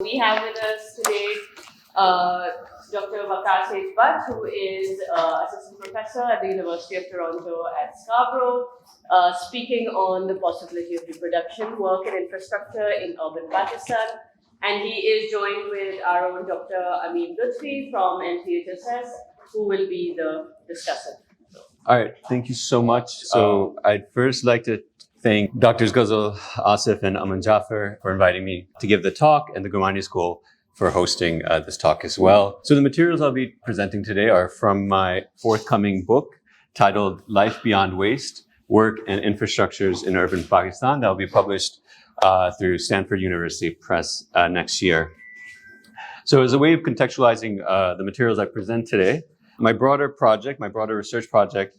We have with us today Dr. Waqar Sejbhat, who is assistant professor at the University of Toronto at Scarborough, speaking on the possibility of reproduction, work and infrastructure in urban Pakistan. And he is joined with our own Dr. Amin Lutfi from HSS, who will be the discussant. All right, thank you so much. So I'd first like to thank Drs. Ghazal, Asif, and Aman Jaffer for inviting me to give the talk, and the Gumani School for hosting this talk as well. So the materials I'll be presenting today are from my forthcoming book titled Life Beyond Waste, Work and Infrastructures in Urban Pakistan that will be published through Stanford University Press next year. So as a way of contextualizing the materials I present today, my broader research project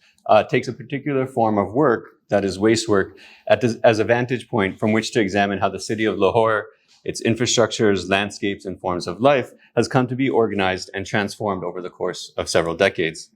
takes a particular form of work, that is waste work, as a vantage point from which to examine how the city of Lahore, its infrastructures, landscapes, and forms of life has come to be organized and transformed over the course of several decades.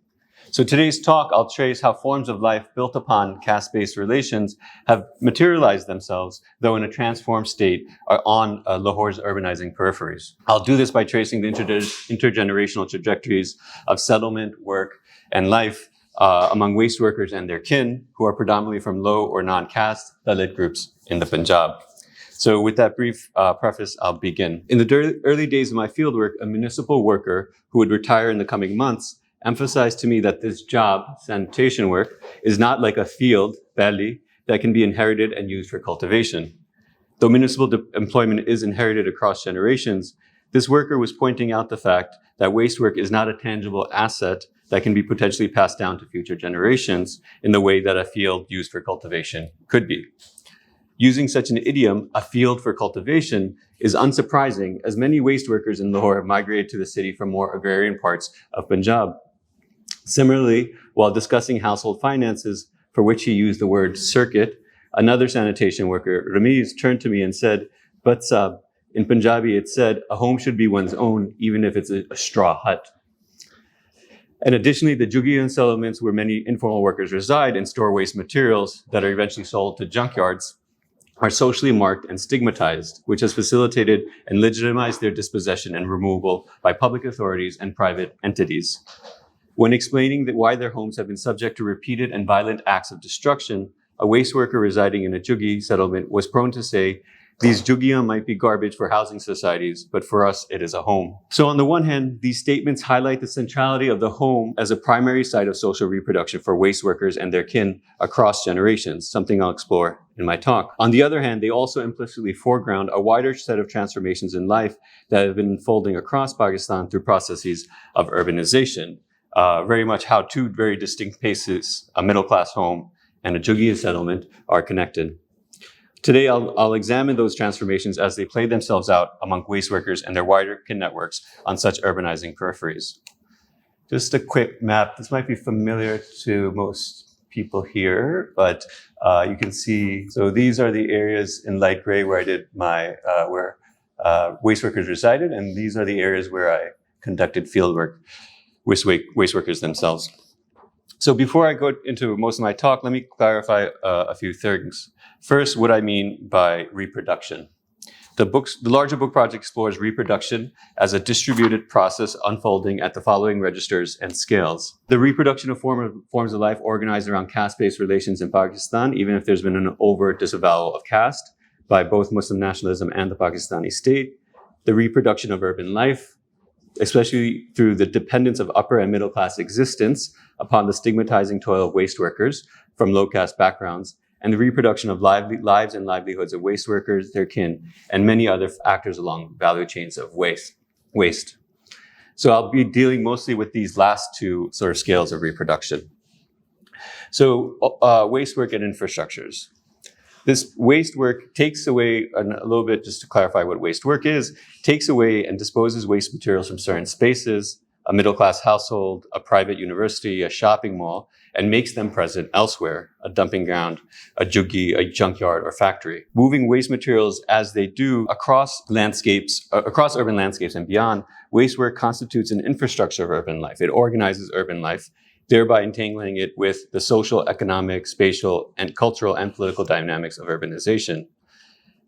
So today's talk, I'll trace how forms of life built upon caste-based relations have materialized themselves, though in a transformed state, on Lahore's urbanizing peripheries. I'll do this by tracing the intergenerational trajectories of settlement, work, and life among waste workers and their kin, who are predominantly from low or non-caste Dalit groups in the Punjab. So with that brief preface, I'll begin. In the early days of my fieldwork, a municipal worker who would retire in the coming months emphasized to me that this job, sanitation work, is not like a field, pali, that can be inherited and used for cultivation. Though municipal employment is inherited across generations, this worker was pointing out the fact that waste work is not a tangible asset that can be potentially passed down to future generations in the way that a field used for cultivation could be. Using such an idiom, a field for cultivation, is unsurprising, as many waste workers in Lahore have migrated to the city from more agrarian parts of Punjab. Similarly, while discussing household finances, for which he used the word circuit, another sanitation worker, Ramiz, turned to me and said, "But Sab, in Punjabi it said, a home should be one's own, even if it's a straw hut." And additionally, the Jugian settlements where many informal workers reside and store waste materials that are eventually sold to junkyards are socially marked and stigmatized, which has facilitated and legitimized their dispossession and removal by public authorities and private entities. When explaining why their homes have been subject to repeated and violent acts of destruction, a waste worker residing in a Juggi settlement was prone to say, "These Juggiyan might be garbage for housing societies, but for us, it is a home." So on the one hand, these statements highlight the centrality of the home as a primary site of social reproduction for waste workers and their kin across generations, something I'll explore in my talk. On the other hand, they also implicitly foreground a wider set of transformations in life that have been unfolding across Pakistan through processes of urbanization. Very much how two very distinct paces, a middle-class home and a Juggiya settlement, are connected. Today, I'll examine those transformations as they play themselves out among waste workers and their wider kin networks on such urbanizing peripheries. Just a quick map. This might be familiar to most people here, but you can see, so these are the areas in light gray where I did where waste workers resided, and these are the areas where I conducted field work with waste workers themselves. So before I go into most of my talk, let me clarify a few things. First, what I mean by reproduction. The larger book project explores reproduction as a distributed process unfolding at the following registers and scales. The reproduction of forms of life organized around caste-based relations in Pakistan, even if there's been an overt disavowal of caste by both Muslim nationalism and the Pakistani state. The reproduction of urban life, especially through the dependence of upper and middle class existence upon the stigmatizing toil of waste workers from low caste backgrounds, and the reproduction of lives and livelihoods of waste workers, their kin, and many other actors along value chains of waste. So I'll be dealing mostly with these last two sort of scales of reproduction. So waste work and infrastructures. This waste work takes away, a little bit just to clarify what waste work is, takes away and disposes waste materials from certain spaces, a middle-class household, a private university, a shopping mall, and makes them present elsewhere, a dumping ground, a juggi, a junkyard, or factory. Moving waste materials as they do across urban landscapes and beyond, waste work constitutes an infrastructure of urban life. It organizes urban life, thereby entangling it with the social, economic, spatial, and cultural and political dynamics of urbanization.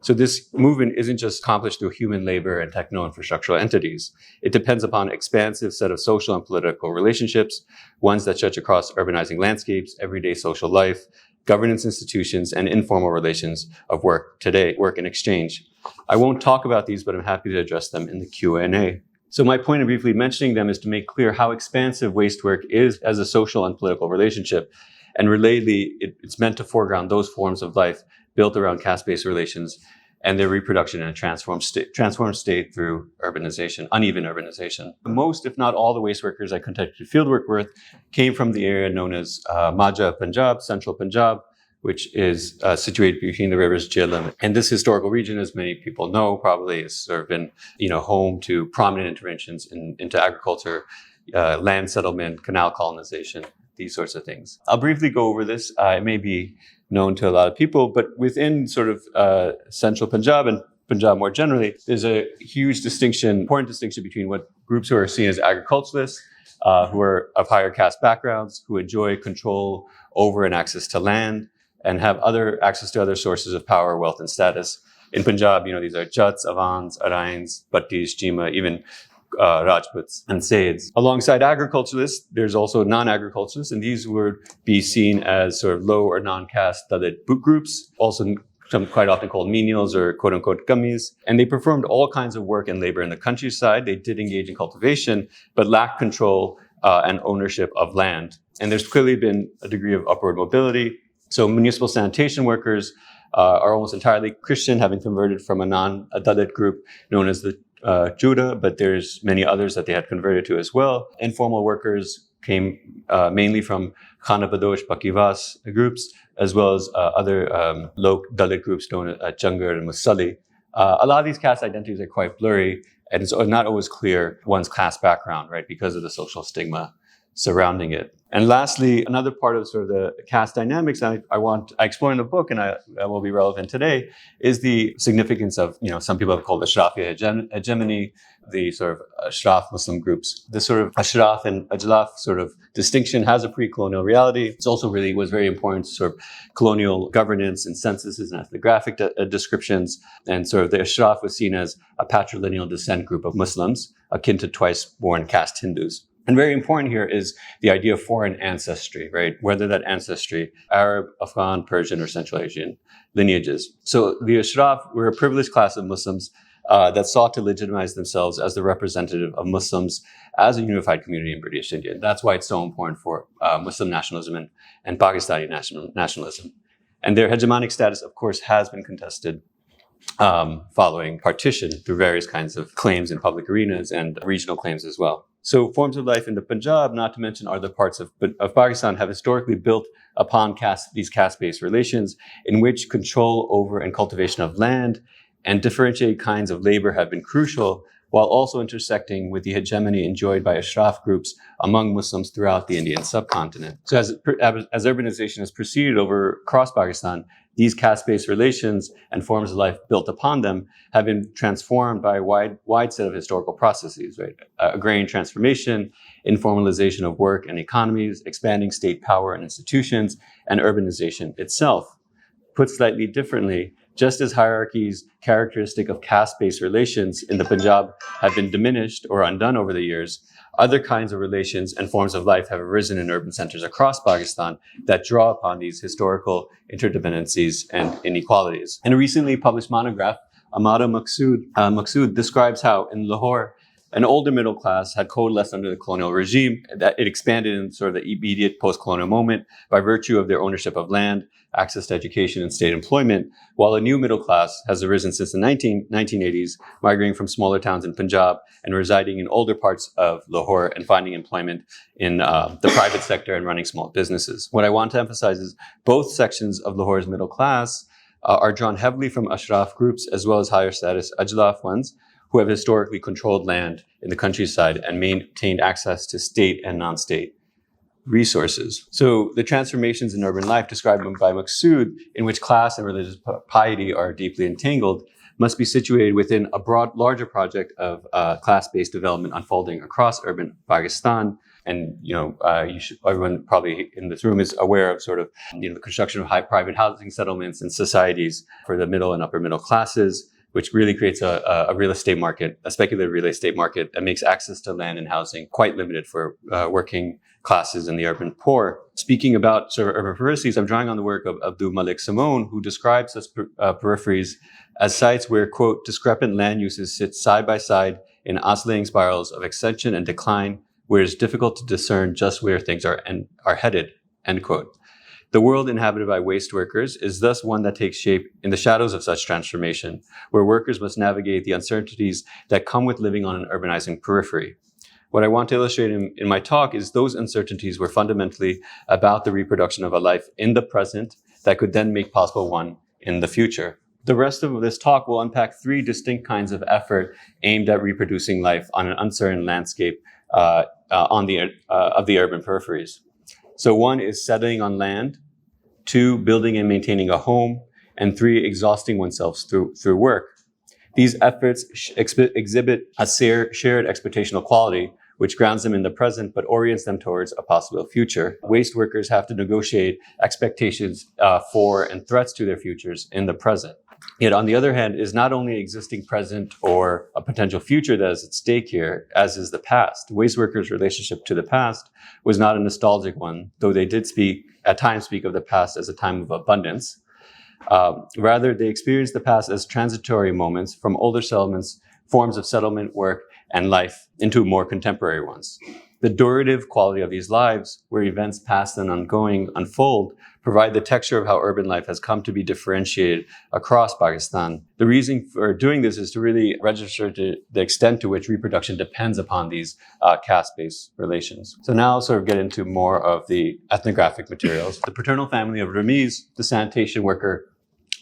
So this movement isn't just accomplished through human labor and techno-infrastructural entities. It depends upon an expansive set of social and political relationships, ones that stretch across urbanizing landscapes, everyday social life, governance institutions, and informal relations of work today, work and exchange. I won't talk about these, but I'm happy to address them in the Q&A. So my point of briefly mentioning them is to make clear how expansive waste work is as a social and political relationship. And relatedly, it's meant to foreground those forms of life built around caste-based relations and their reproduction in a transformed state through urbanization, uneven urbanization. Most, if not all, the waste workers I conducted fieldwork with came from the area known as Majha Punjab, central Punjab, which is situated between the rivers Jhelum. And this historical region, as many people know, probably has sort of been, home to prominent interventions into agriculture, land settlement, canal colonization, these sorts of things. I'll briefly go over this. It may be known to a lot of people, but within sort of central Punjab and Punjab more generally, there's a huge distinction, important distinction between what groups who are seen as agriculturalists, who are of higher caste backgrounds, who enjoy control over and access to land, and have access to other sources of power, wealth, and status. In Punjab, these are Jats, Avans, Arains, Bhattis, Jima, even Rajputs and Saids. Alongside agriculturalists, there's also non-agriculturalists, and these would be seen as sort of low or non-caste Dalit groups, also some quite often called menials or quote-unquote gummies. And they performed all kinds of work and labor in the countryside. They did engage in cultivation, but lacked control and ownership of land. And there's clearly been a degree of upward mobility. So municipal sanitation workers are almost entirely Christian, having converted from a non-Dalit group known as the Judah, but there's many others that they had converted to as well. Informal workers came mainly from Khana Badosh, Bakivas groups, as well as other low Dalit groups known as Jangar and Musalli. A lot of these caste identities are quite blurry, and it's not always clear one's class background, right, because of the social stigma surrounding it. And lastly, another part of sort of the caste dynamics I explore in the book, and I will be relevant today, is the significance of, some people have called Ashrafi hegemony, the sort of Ashraf Muslim groups. The sort of Ashraf and Ajlaf sort of distinction has a pre-colonial reality. It's also was very important to sort of colonial governance and censuses and ethnographic descriptions. And sort of the Ashraf was seen as a patrilineal descent group of Muslims, akin to twice-born caste Hindus. And very important here is the idea of foreign ancestry, right? Whether that ancestry, Arab, Afghan, Persian, or Central Asian lineages. So the Ashraf were a privileged class of Muslims that sought to legitimize themselves as the representative of Muslims as a unified community in British India. That's why it's so important for Muslim nationalism and Pakistani nationalism. And their hegemonic status, of course, has been contested following partition through various kinds of claims in public arenas and regional claims as well. So forms of life in the Punjab, not to mention other parts of Pakistan, have historically built upon these caste-based relations in which control over and cultivation of land and differentiated kinds of labor have been crucial, while also intersecting with the hegemony enjoyed by Ashraf groups among Muslims throughout the Indian subcontinent. So as urbanization has proceeded across Pakistan, these caste-based relations and forms of life built upon them have been transformed by a wide set of historical processes, right? Agrarian transformation, informalization of work and economies, expanding state power and institutions, and urbanization itself. Put slightly differently, just as hierarchies characteristic of caste-based relations in the Punjab have been diminished or undone over the years, other kinds of relations and forms of life have arisen in urban centers across Pakistan that draw upon these historical interdependencies and inequalities. In a recently published monograph, Amada Maqsood describes how in Lahore, an older middle class had coalesced under the colonial regime, that it expanded in sort of the immediate post-colonial moment by virtue of their ownership of land, access to education, and state employment, while a new middle class has arisen since the 1980s, migrating from smaller towns in Punjab and residing in older parts of Lahore and finding employment in the private sector and running small businesses. What I want to emphasize is both sections of Lahore's middle class are drawn heavily from Ashraf groups as well as higher status Ajlaf ones, who have historically controlled land in the countryside and maintained access to state and non-state resources. So the transformations in urban life described by Maqsood, in which class and religious piety are deeply entangled, must be situated within a larger project of class-based development unfolding across urban Pakistan. And everyone probably in this room is aware of sort of the construction of high private housing settlements and societies for the middle and upper middle classes, which really creates a real estate market, a speculative real estate market that makes access to land and housing quite limited for working classes and the urban poor. Speaking about sort of urban peripheries, I'm drawing on the work of Abdul Malik Simone, who describes such peripheries as sites where, quote, discrepant land uses sit side by side in oscillating spirals of extension and decline, where it's difficult to discern just where things are headed, end quote. The world inhabited by waste workers is thus one that takes shape in the shadows of such transformation, where workers must navigate the uncertainties that come with living on an urbanizing periphery. What I want to illustrate in my talk is those uncertainties were fundamentally about the reproduction of a life in the present that could then make possible one in the future. The rest of this talk will unpack three distinct kinds of effort aimed at reproducing life on an uncertain landscape of the urban peripheries. So one is settling on land, two, building and maintaining a home, and three, exhausting oneself through work. These efforts exhibit a shared expectational quality, which grounds them in the present but orients them towards a possible future. Waste workers have to negotiate expectations for and threats to their futures in the present. Yet, on the other hand, is not only existing present or a potential future that is at stake here, as is the past. Waste workers' relationship to the past was not a nostalgic one, though they did at times speak of the past as a time of abundance. Rather, they experienced the past as transitory moments from older settlements, forms of settlement, work, and life into more contemporary ones. The durative quality of these lives, where events past and ongoing unfold, provide the texture of how urban life has come to be differentiated across Pakistan. The reason for doing this is to really register to the extent to which reproduction depends upon these caste-based relations. So now I'll sort of get into more of the ethnographic materials. The paternal family of Ramiz, the sanitation worker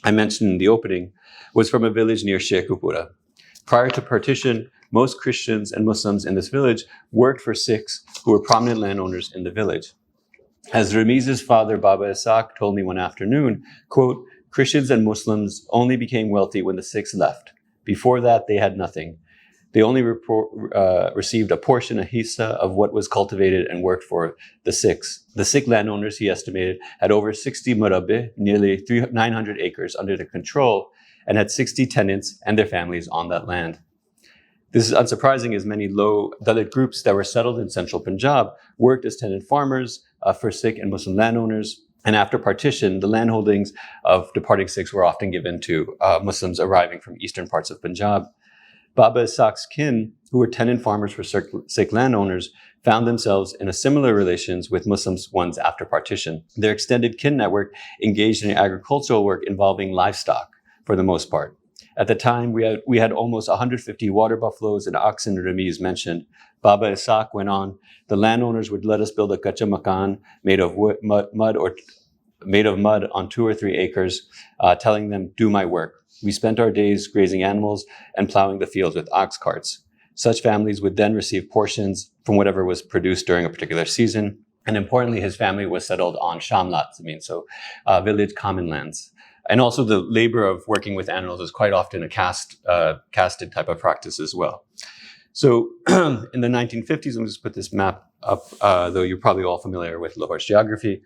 I mentioned in the opening, was from a village near Sheikhupura. Prior to partition, most Christians and Muslims in this village worked for Sikhs who were prominent landowners in the village. As Ramiz's father, Baba Ishaq, told me one afternoon, quote, Christians and Muslims only became wealthy when the Sikhs left. Before that, they had nothing. They only received a portion, a hissa, of what was cultivated and worked for the Sikhs. The Sikh landowners, he estimated, had over 60 murabbi, nearly 900 acres under their control, and had 60 tenants and their families on that land. This is unsurprising, as many low Dalit groups that were settled in central Punjab worked as tenant farmers for Sikh and Muslim landowners. And after partition, the landholdings of departing Sikhs were often given to Muslims arriving from eastern parts of Punjab. Baba Ishaq's kin, who were tenant farmers for Sikh landowners, found themselves in a similar relations with Muslims ones after partition. Their extended kin network engaged in agricultural work involving livestock for the most part. At the time, we had almost 150 water buffaloes and oxen, Ramiz mentioned. Baba Ishaq went on, the landowners would let us build a kacha makan made of mud on 2 or 3 acres, telling them, do my work. We spent our days grazing animals and plowing the fields with ox carts. Such families would then receive portions from whatever was produced during a particular season. And importantly, his family was settled on shamlat, village common lands. And also the labor of working with animals is quite often a casted type of practice as well. So in the 1950s, let me just put this map up, though you're probably all familiar with Lahore's geography.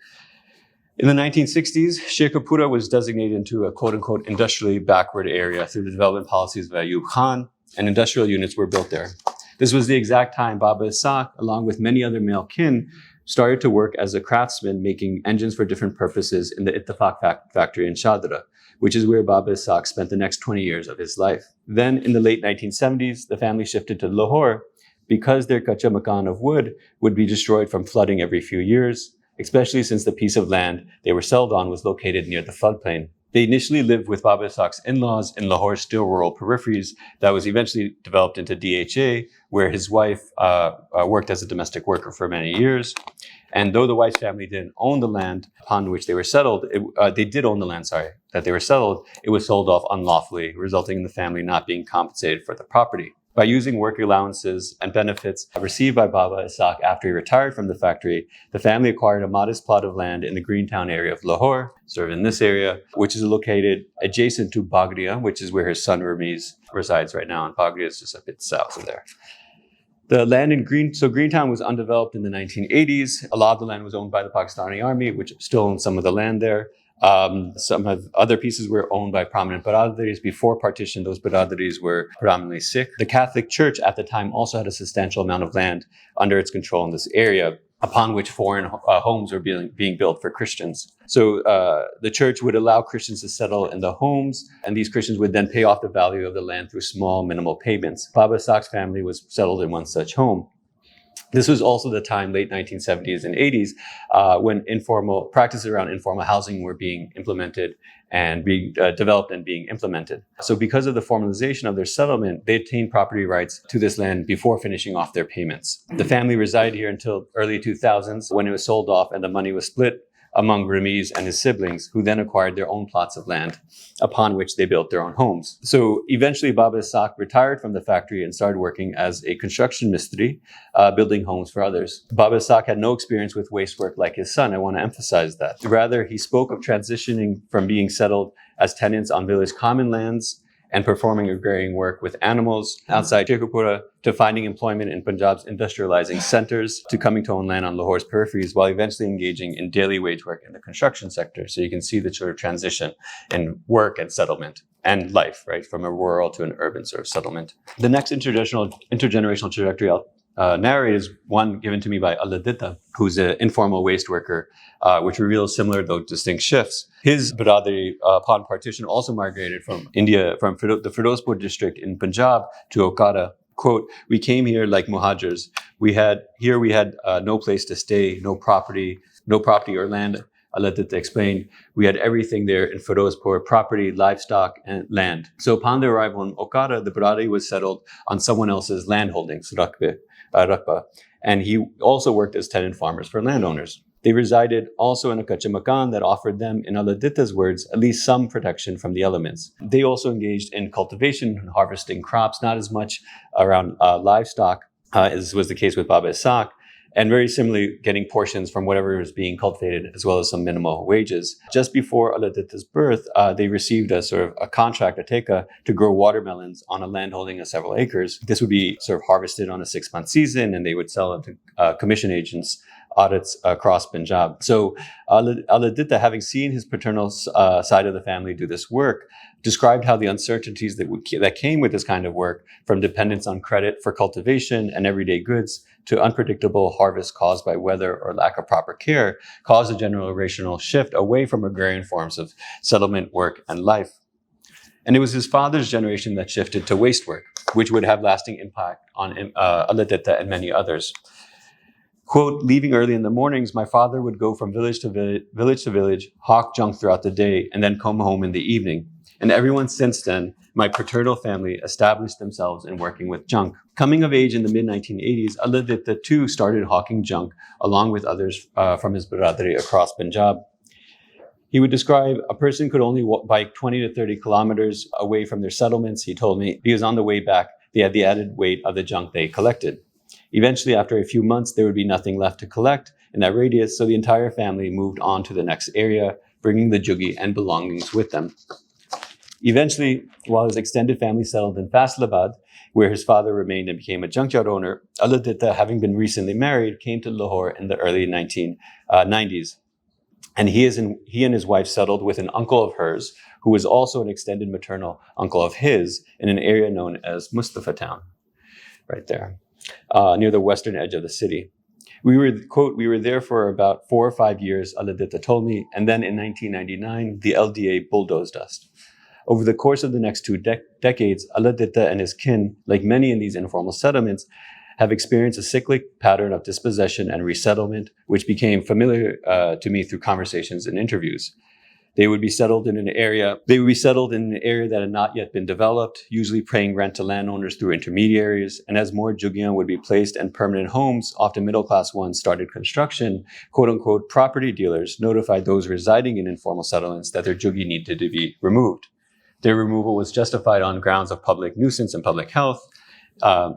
In the 1960s, Sheikhupura was designated into a quote-unquote industrially backward area through the development policies of Ayub Khan, and industrial units were built there. This was the exact time Baba Ishaq, along with many other male kin, started to work as a craftsman making engines for different purposes in the Ittifaq factory in Shadra, which is where Baba Ishaq spent the next 20 years of his life. Then in the late 1970s, the family shifted to Lahore because their kacha makan of wood would be destroyed from flooding every few years, especially since the piece of land they were settled on was located near the floodplain. They initially lived with Baba Ishaq's in-laws in Lahore's still rural peripheries that was eventually developed into DHA, where his wife worked as a domestic worker for many years. And though the wife's family didn't own the land upon which they were settled, they did own the land, that they were settled, it was sold off unlawfully, resulting in the family not being compensated for the property. By using work allowances and benefits received by Baba Ishaq after he retired from the factory, the family acquired a modest plot of land in the Greentown area of Lahore, sort of in this area, which is located adjacent to Bagria, which is where his son Ramiz resides right now. And Bagria is just a bit south of there. The land in Greentown was undeveloped in the 1980s. A lot of the land was owned by the Pakistani army, which still owns some of the land there. Some of other pieces were owned by prominent Baradaris. Before partition, those Baradaris were predominantly Sikh. The Catholic Church at the time also had a substantial amount of land under its control in this area, upon which foreign homes were being built for Christians. So the church would allow Christians to settle in the homes, and these Christians would then pay off the value of the land through small, minimal payments. Baba Isaaq's family was settled in one such home. This was also the time, late 1970s and 80s, when informal practices around informal housing were being implemented and being developed and being implemented. So because of the formalization of their settlement, they obtained property rights to this land before finishing off their payments. The family resided here until early 2000s, when it was sold off and the money was split among Ramiz and his siblings, who then acquired their own plots of land, upon which they built their own homes. So eventually Baba Isaaq retired from the factory and started working as a construction mistri, building homes for others. Baba Isaaq had no experience with waste work like his son. I want to emphasize that. Rather, he spoke of transitioning from being settled as tenants on village common lands and performing agrarian work with animals outside Sheikhupura, to finding employment in Punjab's industrializing centers, to coming to own land on Lahore's peripheries, while eventually engaging in daily wage work in the construction sector. So you can see the sort of transition in work and settlement and life, right, from a rural to an urban sort of settlement. The next intergenerational trajectory I'll narrate is one given to me by Aladita, who's an informal waste worker, which reveals similar though distinct shifts. His Biradari, upon partition, also migrated from India, from the Firozpur district in Punjab to Okada. Quote, "We came here like muhajirs. We had no place to stay, no property or land." Aladita explained, "We had everything there in Firozpur: property, livestock, and land." So upon their arrival in Okada, the Biradari was settled on someone else's land holdings, Raqba, and he also worked as tenant farmers for landowners. They resided also in a kacha makan that offered them, in Aladita's words, at least some protection from the elements. They also engaged in cultivation and harvesting crops, not as much around livestock, as was the case with Baba Isaaq, and very similarly getting portions from whatever was being cultivated, as well as some minimal wages. Just before Aladita's birth, they received a sort of a contract, a teka, to grow watermelons on a land holding of several acres. This would be sort of harvested on a 6-month season, and they would sell it to commission agents, audits across Punjab. So Aladita, having seen his paternal side of the family do this work, described how the uncertainties that came with this kind of work, from dependence on credit for cultivation and everyday goods to unpredictable harvest caused by weather or lack of proper care, caused a generational shift away from agrarian forms of settlement, work, and life. And it was his father's generation that shifted to waste work, which would have lasting impact on Aladita and many others. Quote, "Leaving early in the mornings, my father would go from village to village, hawk junk throughout the day, and then come home in the evening. And everyone since then, my paternal family, established themselves in working with junk." Coming of age in the mid-1980s, Aladita too started hawking junk along with others from his Biradari across Punjab. He would describe a person could only bike 20 to 30 kilometers away from their settlements, he told me, because on the way back, they had the added weight of the junk they collected. Eventually, after a few months, there would be nothing left to collect in that radius, so the entire family moved on to the next area, bringing the juggi and belongings with them. Eventually, while his extended family settled in Faisalabad, where his father remained and became a junkyard owner, Aladita, having been recently married, came to Lahore in the early 1990s. And he and his wife settled with an uncle of hers, who was also an extended maternal uncle of his, in an area known as Mustafa Town, right there, near the western edge of the city. We were there for about 4 or 5 years, Aladita told me, and then in 1999, the LDA bulldozed us. Over the course of the next 2 decades, Aladita and his kin, like many in these informal settlements, have experienced a cyclic pattern of dispossession and resettlement, which became familiar to me through conversations and interviews. They would be settled in an area that had not yet been developed, usually paying rent to landowners through intermediaries. And as more juggiyan would be placed in permanent homes, often middle-class ones, started construction, quote-unquote property dealers notified those residing in informal settlements that their juggi needed to be removed. Their removal was justified on grounds of public nuisance and public health.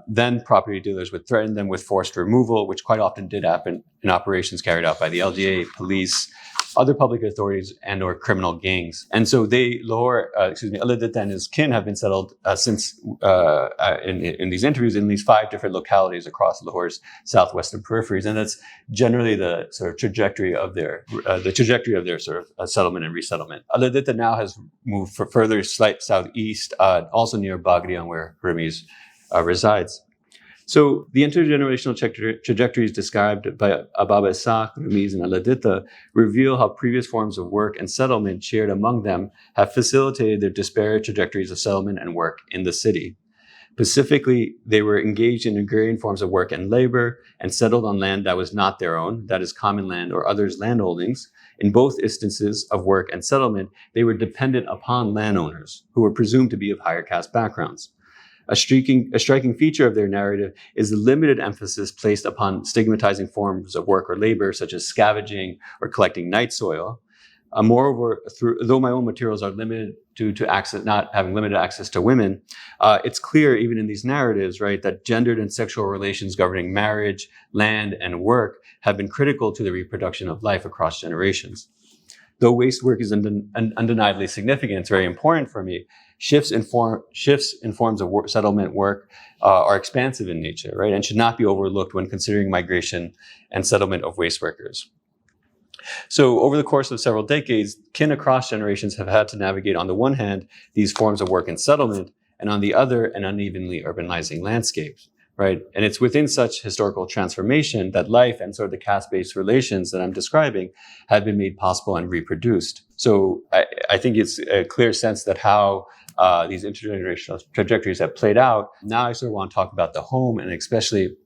Then property dealers would threaten them with forced removal, which quite often did happen in operations carried out by the LGA, police, other public authorities and or criminal gangs. And so Dalit and his kin have been settled in these interviews in these 5 different localities across Lahore's southwestern peripheries. And that's generally the sort of trajectory of their sort of settlement and resettlement. Dalit now has moved for further slight southeast, also near Bagrian, where Ramiz resides. So the intergenerational trajectories described by Ababa Isaac, Ramiz, and Aladita reveal how previous forms of work and settlement shared among them have facilitated their disparate trajectories of settlement and work in the city. Specifically, they were engaged in agrarian forms of work and labor and settled on land that was not their own, that is common land or others' landholdings. In both instances of work and settlement, they were dependent upon landowners who were presumed to be of higher caste backgrounds. A striking feature of their narrative is the limited emphasis placed upon stigmatizing forms of work or labor, such as scavenging or collecting night soil. Moreover, though my own materials are limited to access, not having limited access to women, it's clear even in these narratives, right, that gendered and sexual relations governing marriage, land, and work have been critical to the reproduction of life across generations. Though waste work is undeniably significant, it's very important for me. Shifts in forms of settlement work are expansive in nature, right, and should not be overlooked when considering migration and settlement of waste workers. So over the course of several decades, kin across generations have had to navigate, on the one hand, these forms of work and settlement, and on the other, an unevenly urbanizing landscape, right? And it's within such historical transformation that life and sort of the caste-based relations that I'm describing have been made possible and reproduced. So I think it's a clear sense that how these intergenerational trajectories have played out. Now I sort of want to talk about the home and especially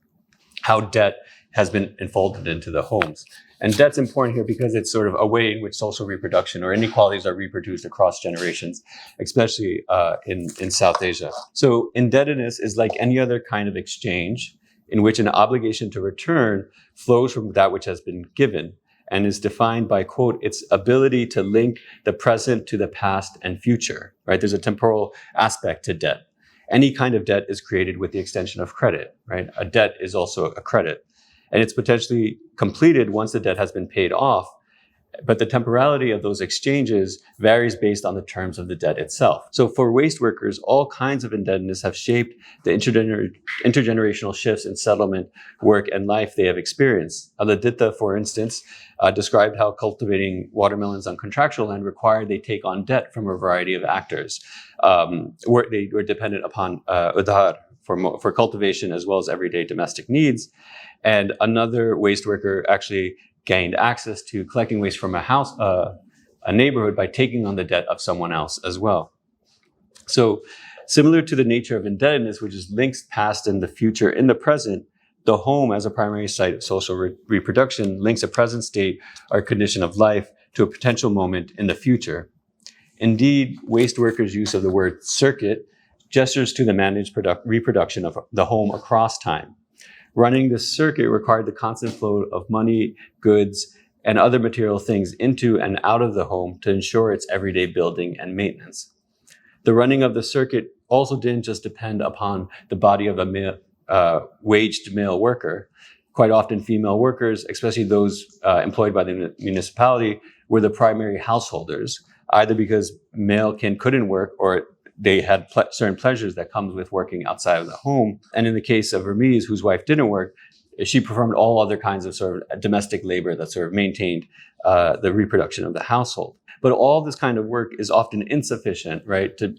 how debt has been enfolded into the homes. And debt's important here because it's sort of a way in which social reproduction or inequalities are reproduced across generations, especially in South Asia. So indebtedness is like any other kind of exchange in which an obligation to return flows from that which has been given and is defined by, quote, its ability to link the present to the past and future, right? There's a temporal aspect to debt. Any kind of debt is created with the extension of credit, right? A debt is also a credit. And it's potentially completed once the debt has been paid off. But the temporality of those exchanges varies based on the terms of the debt itself. So for waste workers, all kinds of indebtedness have shaped the intergenerational shifts in settlement, work, and life they have experienced. Aladita, for instance, described how cultivating watermelons on contractual land required they take on debt from a variety of actors. Where they were dependent upon udhar for cultivation as well as everyday domestic needs. And another waste worker actually gained access to collecting waste from a neighborhood by taking on the debt of someone else as well. So similar to the nature of indebtedness, which is links past and the future in the present, the home as a primary site of social reproduction links a present state or condition of life to a potential moment in the future. Indeed, waste workers' use of the word circuit gestures to the managed reproduction of the home across time. Running this circuit required the constant flow of money, goods, and other material things into and out of the home to ensure its everyday building and maintenance. The running of the circuit also didn't just depend upon the body of a waged male worker. Quite often female workers, especially those employed by the municipality, were the primary householders, either because male kin couldn't work or they had certain pleasures that comes with working outside of the home. And in the case of Ramiz, whose wife didn't work, she performed all other kinds of sort of domestic labor that sort of maintained the reproduction of the household. But all this kind of work is often insufficient, right, to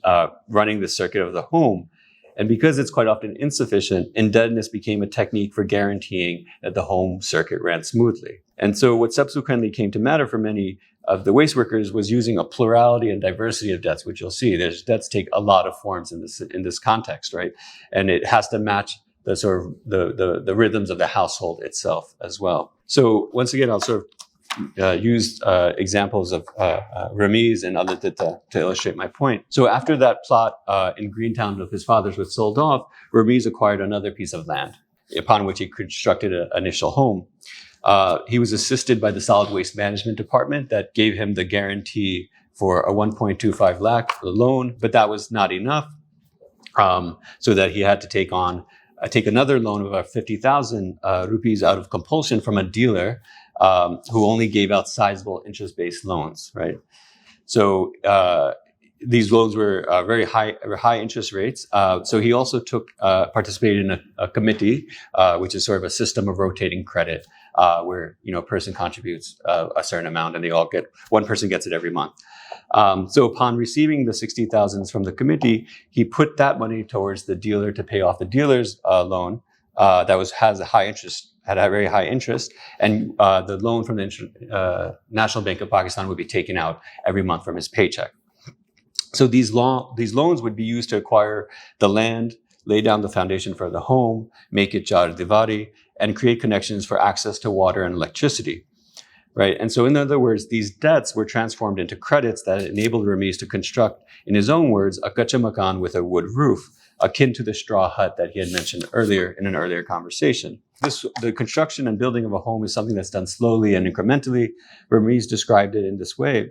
running the circuit of the home. And because it's quite often insufficient, indebtedness became a technique for guaranteeing that the home circuit ran smoothly. And so what subsequently came to matter for many of the waste workers was using a plurality and diversity of debts, which you'll see. There's debts take a lot of forms in this context, right? And it has to match the sort of the rhythms of the household itself as well. So once again, I'll sort of use examples of Ramiz and Aladita to illustrate my point. So after that plot in Greentown of his father's was sold off, Ramiz acquired another piece of land upon which he constructed an initial home. He was assisted by the Solid Waste Management Department that gave him the guarantee for a 1.25 lakh loan, but that was not enough, so that he had to take another loan of about 50,000 rupees out of compulsion from a dealer who only gave out sizable interest-based loans, right? So these loans were very high interest rates. So he also participated in a committee, which is sort of a system of rotating credit, where a person contributes a certain amount, and one person gets it every month. So upon receiving the 60,000 from the committee, he put that money towards the dealer to pay off the dealer's loan that had a very high interest, and the loan from the National Bank of Pakistan would be taken out every month from his paycheck. So these loans would be used to acquire the land, lay down the foundation for the home, make it jar divari, and create connections for access to water and electricity, right? And so in other words, these debts were transformed into credits that enabled Ramiz to construct, in his own words, a kacha makan with a wood roof, akin to the straw hut that he had mentioned earlier in an earlier conversation. The construction and building of a home is something that's done slowly and incrementally. Ramiz described it in this way.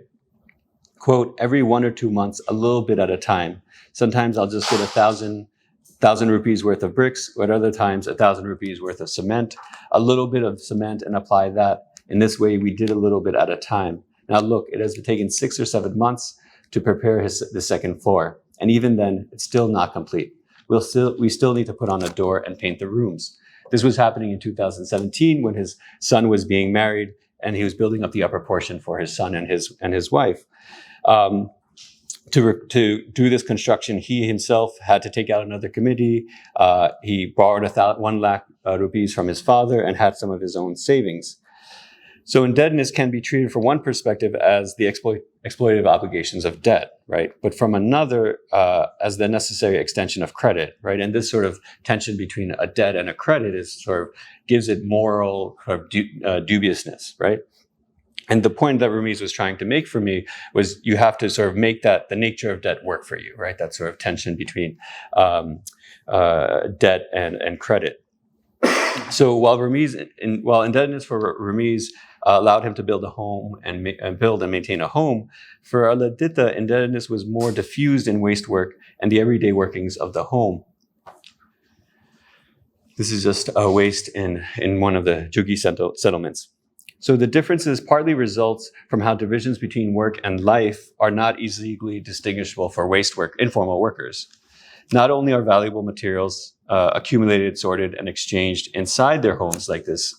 Quote, every 1 or 2 months, a little bit at a time. Sometimes I'll just get 1,000 rupees worth of bricks, at other times 1,000 rupees worth of cement, a little bit of cement, and apply that. In this way, we did a little bit at a time. Now look, it has taken 6 or 7 months to prepare the second floor. And even then, it's still not complete. We still need to put on a door and paint the rooms. This was happening in 2017 when his son was being married, and he was building up the upper portion for his son and his wife. To do this construction, he himself had to take out another committee. He borrowed 1 lakh rupees from his father and had some of his own savings. So indebtedness can be treated from one perspective as the exploitative obligations of debt, right? But from another, as the necessary extension of credit, right? And this sort of tension between a debt and a credit gives it moral dubiousness, right? And the point that Ramiz was trying to make for me was you have to sort of make the nature of debt work for you, right? That sort of tension between debt and credit. So while indebtedness for Ramiz allowed him to build a home and maintain a home, for Aladita, indebtedness was more diffused in waste work and the everyday workings of the home. This is just a waste in one of the Juggi settlements. So the differences partly results from how divisions between work and life are not easily distinguishable for waste work, informal workers. Not only are valuable materials accumulated, sorted, and exchanged inside their homes, like this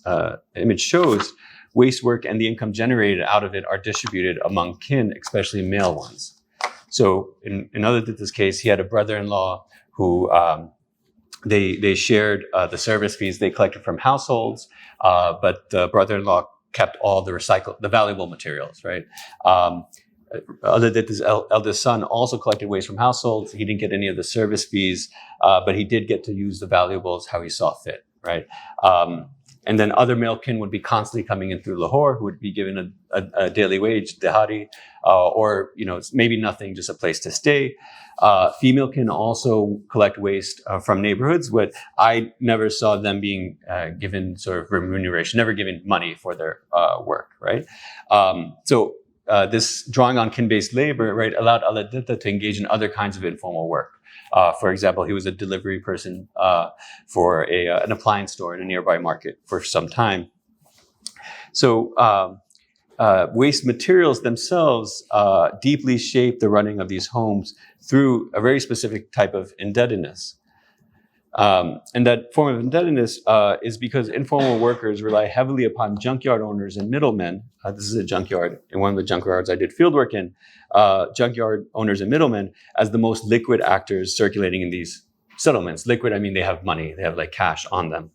image shows, waste work and the income generated out of it are distributed among kin, especially male ones. So in Aladita's case, he had a brother-in-law who they shared the service fees they collected from households, but the brother-in-law kept all the valuable materials, right? Aladita's eldest son also collected waste from households. He didn't get any of the service fees, but he did get to use the valuables how he saw fit, right? And then other male kin would be constantly coming in through Lahore, who would be given a daily wage, dihari, or maybe nothing, just a place to stay. Female kin also collect waste from neighborhoods, but I never saw them being given sort of remuneration, never given money for their work, right? So this drawing on kin-based labor, right, allowed Aladita to engage in other kinds of informal work. For example, he was a delivery person for an appliance store in a nearby market for some time. So waste materials themselves deeply shape the running of these homes through a very specific type of indebtedness. And that form of indebtedness is because informal workers rely heavily upon junkyard owners and middlemen. This is a junkyard, in one of the junkyards I did fieldwork in. Junkyard owners and middlemen as the most liquid actors circulating in these settlements. Liquid, I mean they have money, they have like cash on them.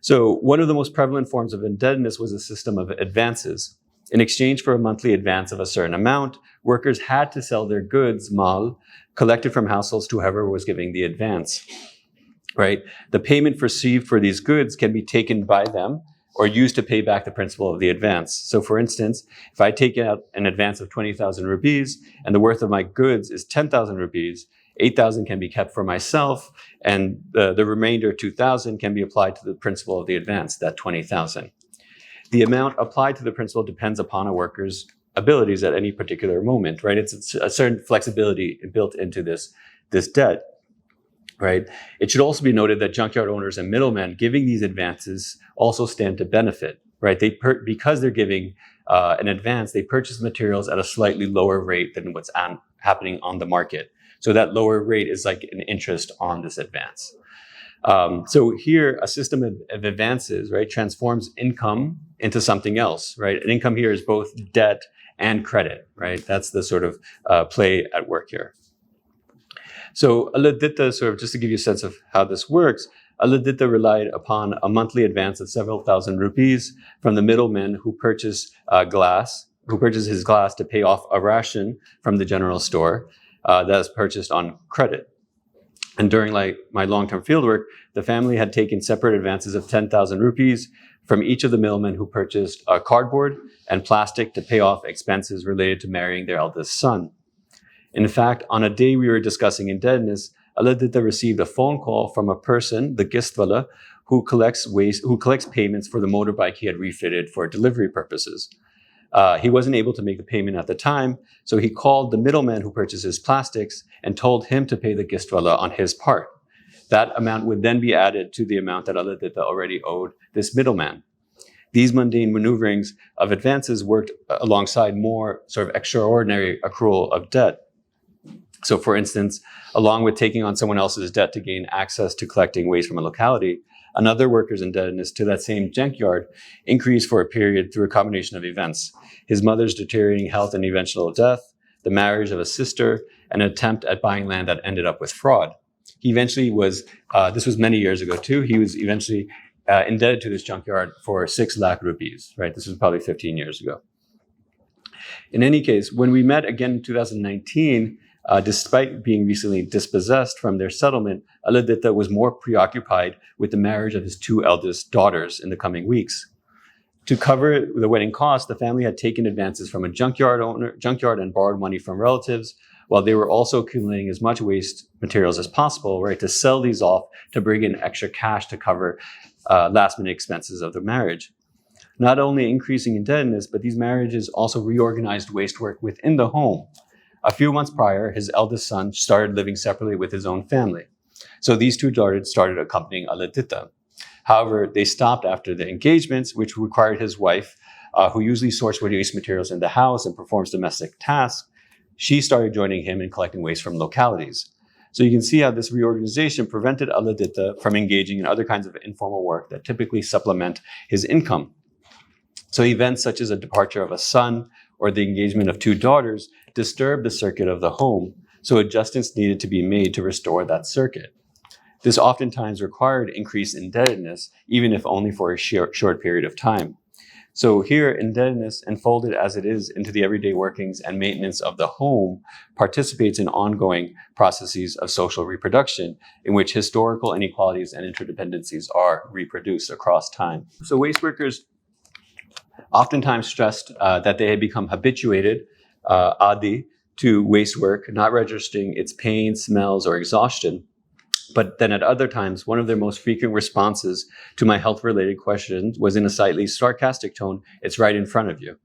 So one of the most prevalent forms of indebtedness was a system of advances. In exchange for a monthly advance of a certain amount, workers had to sell their goods, mal, collected from households to whoever was giving the advance. Right? The payment received for these goods can be taken by them or used to pay back the principal of the advance. So for instance, if I take out an advance of 20,000 rupees and the worth of my goods is 10,000 rupees, 8,000 can be kept for myself and the remainder 2,000 can be applied to the principal of the advance, that 20,000. The amount applied to the principal depends upon a worker's abilities at any particular moment, right? It's a certain flexibility built into this debt. Right. It should also be noted that junkyard owners and middlemen giving these advances also stand to benefit. right? Because they're giving an advance, they purchase materials at a slightly lower rate than what's happening on the market. So that lower rate is like an interest on this advance. So here, a system of advances, right, transforms income into something else, right? And income here is both debt and credit, right? That's the sort of play at work here. So Aladita, sort of just to give you a sense of how this works, Aladita relied upon a monthly advance of several thousand rupees from the middleman who purchases his glass to pay off a ration from the general store that is purchased on credit. And during my long-term fieldwork, the family had taken separate advances of 10,000 rupees from each of the middlemen who purchased cardboard and plastic to pay off expenses related to marrying their eldest son. In fact, on a day we were discussing indebtedness, Aladita received a phone call from a person, the Gistwala, who collects payments for the motorbike he had refitted for delivery purposes. He wasn't able to make the payment at the time, so he called the middleman who purchases plastics and told him to pay the Gistwala on his part. That amount would then be added to the amount that Aladita already owed this middleman. These mundane maneuverings of advances worked alongside more sort of extraordinary accrual of debt. So for instance, along with taking on someone else's debt to gain access to collecting waste from a locality, another worker's indebtedness to that same junkyard increased for a period through a combination of events: his mother's deteriorating health and eventual death, the marriage of a sister, and an attempt at buying land that ended up with fraud. He eventually was, this was many years ago too, he was eventually indebted to this junkyard for 6 lakh rupees, right? This was probably 15 years ago. In any case, when we met again in 2019, despite being recently dispossessed from their settlement, Aladita was more preoccupied with the marriage of his 2 eldest daughters in the coming weeks. To cover the wedding costs, the family had taken advances from a junkyard and borrowed money from relatives, while they were also accumulating as much waste materials as possible, right, to sell these off to bring in extra cash to cover last-minute expenses of the marriage. Not only increasing indebtedness, but these marriages also reorganized waste work within the home. A few months prior, his eldest son started living separately with his own family. So these 2 daughters started accompanying Aladita. However, they stopped after the engagements, which required his wife, who usually sorts waste materials in the house and performs domestic tasks. She started joining him in collecting waste from localities. So you can see how this reorganization prevented Aladita from engaging in other kinds of informal work that typically supplement his income. So events such as a departure of a son or the engagement of 2 daughters disturbed the circuit of the home, so adjustments needed to be made to restore that circuit. This oftentimes required increased indebtedness, even if only for a short period of time. So here, indebtedness, enfolded as it is into the everyday workings and maintenance of the home, participates in ongoing processes of social reproduction in which historical inequalities and interdependencies are reproduced across time. So waste workers oftentimes stressed that they had become habituated, adi, to waste work, not registering its pain, smells, or exhaustion. But then at other times, one of their most frequent responses to my health-related questions was in a slightly sarcastic tone, "It's right in front of you."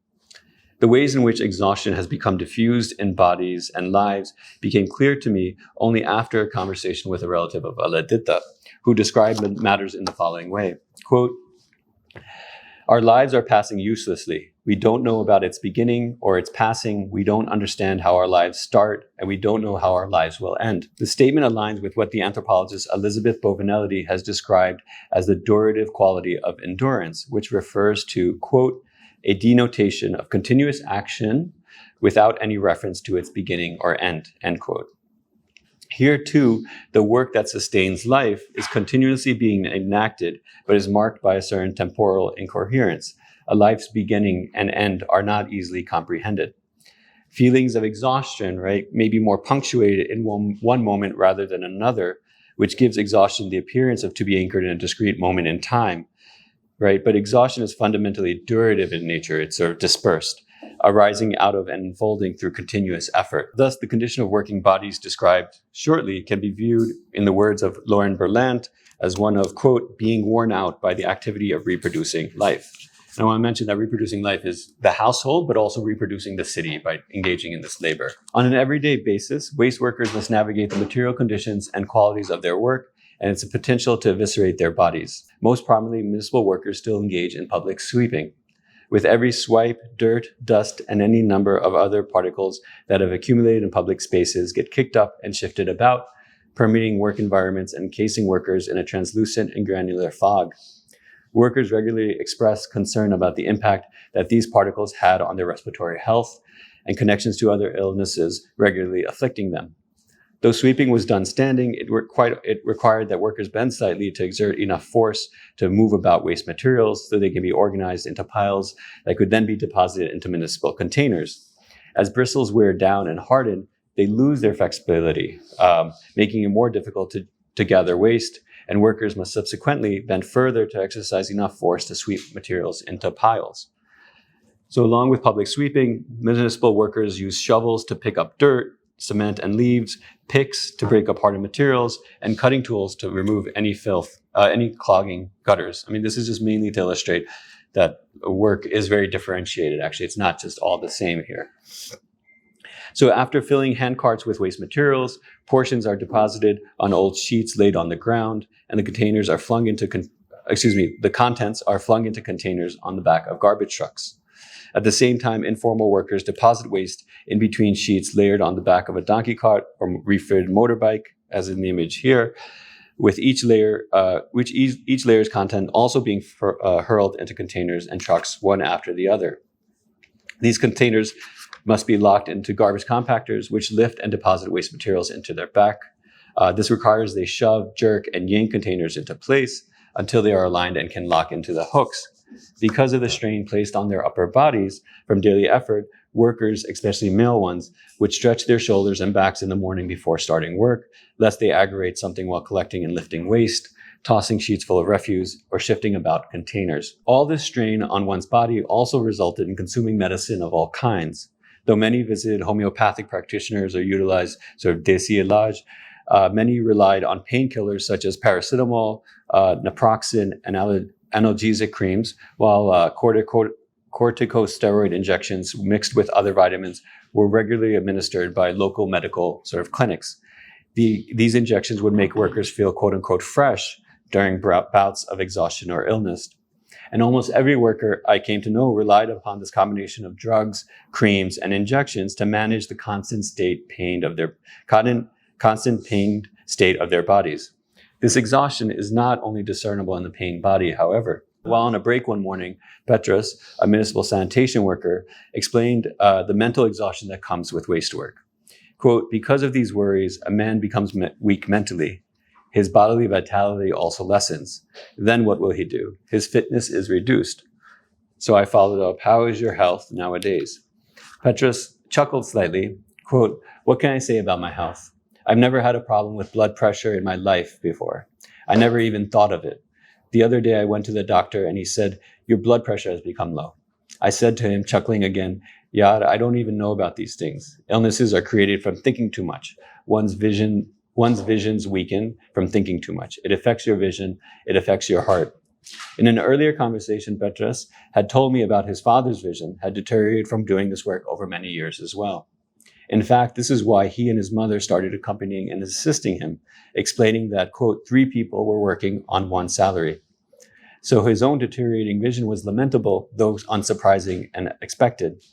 The ways in which exhaustion has become diffused in bodies and lives became clear to me only after a conversation with a relative of Aladita, who described the matters in the following way, quote, "Our lives are passing uselessly. We don't know about its beginning or its passing. We don't understand how our lives start, and we don't know how our lives will end." The statement aligns with what the anthropologist Elizabeth Bovinelli has described as the durative quality of endurance, which refers to, quote, "a denotation of continuous action without any reference to its beginning or end," end quote. Here, too, the work that sustains life is continuously being enacted, but is marked by a certain temporal incoherence. A life's beginning and end are not easily comprehended. Feelings of exhaustion, right, may be more punctuated in one moment rather than another, which gives exhaustion the appearance of to be anchored in a discrete moment in time, right? But exhaustion is fundamentally durative in nature. It's sort of dispersed, arising out of and unfolding through continuous effort. Thus, the condition of working bodies described shortly can be viewed, in the words of Lauren Berlant, as one of, quote, "being worn out by the activity of reproducing life." And I want to mention that reproducing life is the household, but also reproducing the city by engaging in this labor. On an everyday basis, waste workers must navigate the material conditions and qualities of their work and its potential to eviscerate their bodies. Most prominently, municipal workers still engage in public sweeping. With every swipe, dirt, dust, and any number of other particles that have accumulated in public spaces get kicked up and shifted about, permeating work environments and encasing workers in a translucent and granular fog. Workers regularly express concern about the impact that these particles had on their respiratory health and connections to other illnesses regularly afflicting them. Though sweeping was done standing, it required that workers bend slightly to exert enough force to move about waste materials so they can be organized into piles that could then be deposited into municipal containers. As bristles wear down and harden, they lose their flexibility, making it more difficult to gather waste, and workers must subsequently bend further to exercise enough force to sweep materials into piles. So along with public sweeping, municipal workers use shovels to pick up dirt, cement and leaves, picks to break up hardened materials, and cutting tools to remove any filth, any clogging gutters. I mean, this is just mainly to illustrate that work is very differentiated. Actually, it's not just all the same here. So after filling hand carts with waste materials, portions are deposited on old sheets laid on the ground, and the containers are flung into, the contents are flung into containers on the back of garbage trucks. At the same time, informal workers deposit waste in between sheets layered on the back of a donkey cart or refitted motorbike, as in the image here, with each layer's content also being hurled into containers and trucks one after the other. These containers must be locked into garbage compactors, which lift and deposit waste materials into their back. This requires they shove, jerk, and yank containers into place until they are aligned and can lock into the hooks. Because of the strain placed on their upper bodies from daily effort, workers, especially male ones, would stretch their shoulders and backs in the morning before starting work, lest they aggravate something while collecting and lifting waste, tossing sheets full of refuse, or shifting about containers. All this strain on one's body also resulted in consuming medicine of all kinds. Though many visited homeopathic practitioners or utilized sort of desi ilaj, many relied on painkillers such as paracetamol, naproxen, and analgesic creams, while corticosteroid injections mixed with other vitamins were regularly administered by local medical sort of clinics. These injections would make workers feel quote unquote fresh during bouts of exhaustion or illness. And almost every worker I came to know relied upon this combination of drugs, creams, and injections to manage the constant pained state of their bodies. This exhaustion is not only discernible in the pained body, however. While on a break one morning, Petrus, a municipal sanitation worker, explained the mental exhaustion that comes with waste work. Quote, because of these worries, a man becomes weak mentally. His bodily vitality also lessens. Then what will he do? His fitness is reduced. So I followed up, how is your health nowadays? Petrus chuckled slightly, quote, what can I say about my health? I've never had a problem with blood pressure in my life before. I never even thought of it. The other day I went to the doctor and he said, your blood pressure has become low. I said to him, chuckling again, Yad, I don't even know about these things. Illnesses are created from thinking too much. One's visions weaken from thinking too much. It affects your vision. It affects your heart. In an earlier conversation, Petrus had told me about his father's vision had deteriorated from doing this work over many years as well. In fact, this is why he and his mother started accompanying and assisting him, explaining that, quote, 3 people were working on 1 salary. So his own deteriorating vision was lamentable, though unsurprising and expected.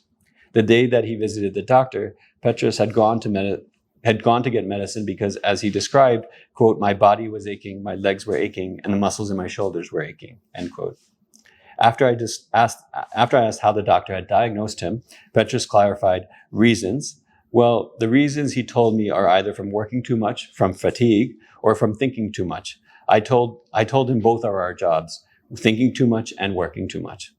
The day that he visited the doctor, Petrus had gone to get medicine because, as he described, quote, my body was aching, my legs were aching, and the muscles in my shoulders were aching, end quote. After I asked how the doctor had diagnosed him, Petrus clarified reasons. Well, the reasons he told me are either from working too much, from fatigue, or from thinking too much. I told him both are our jobs, thinking too much and working too much.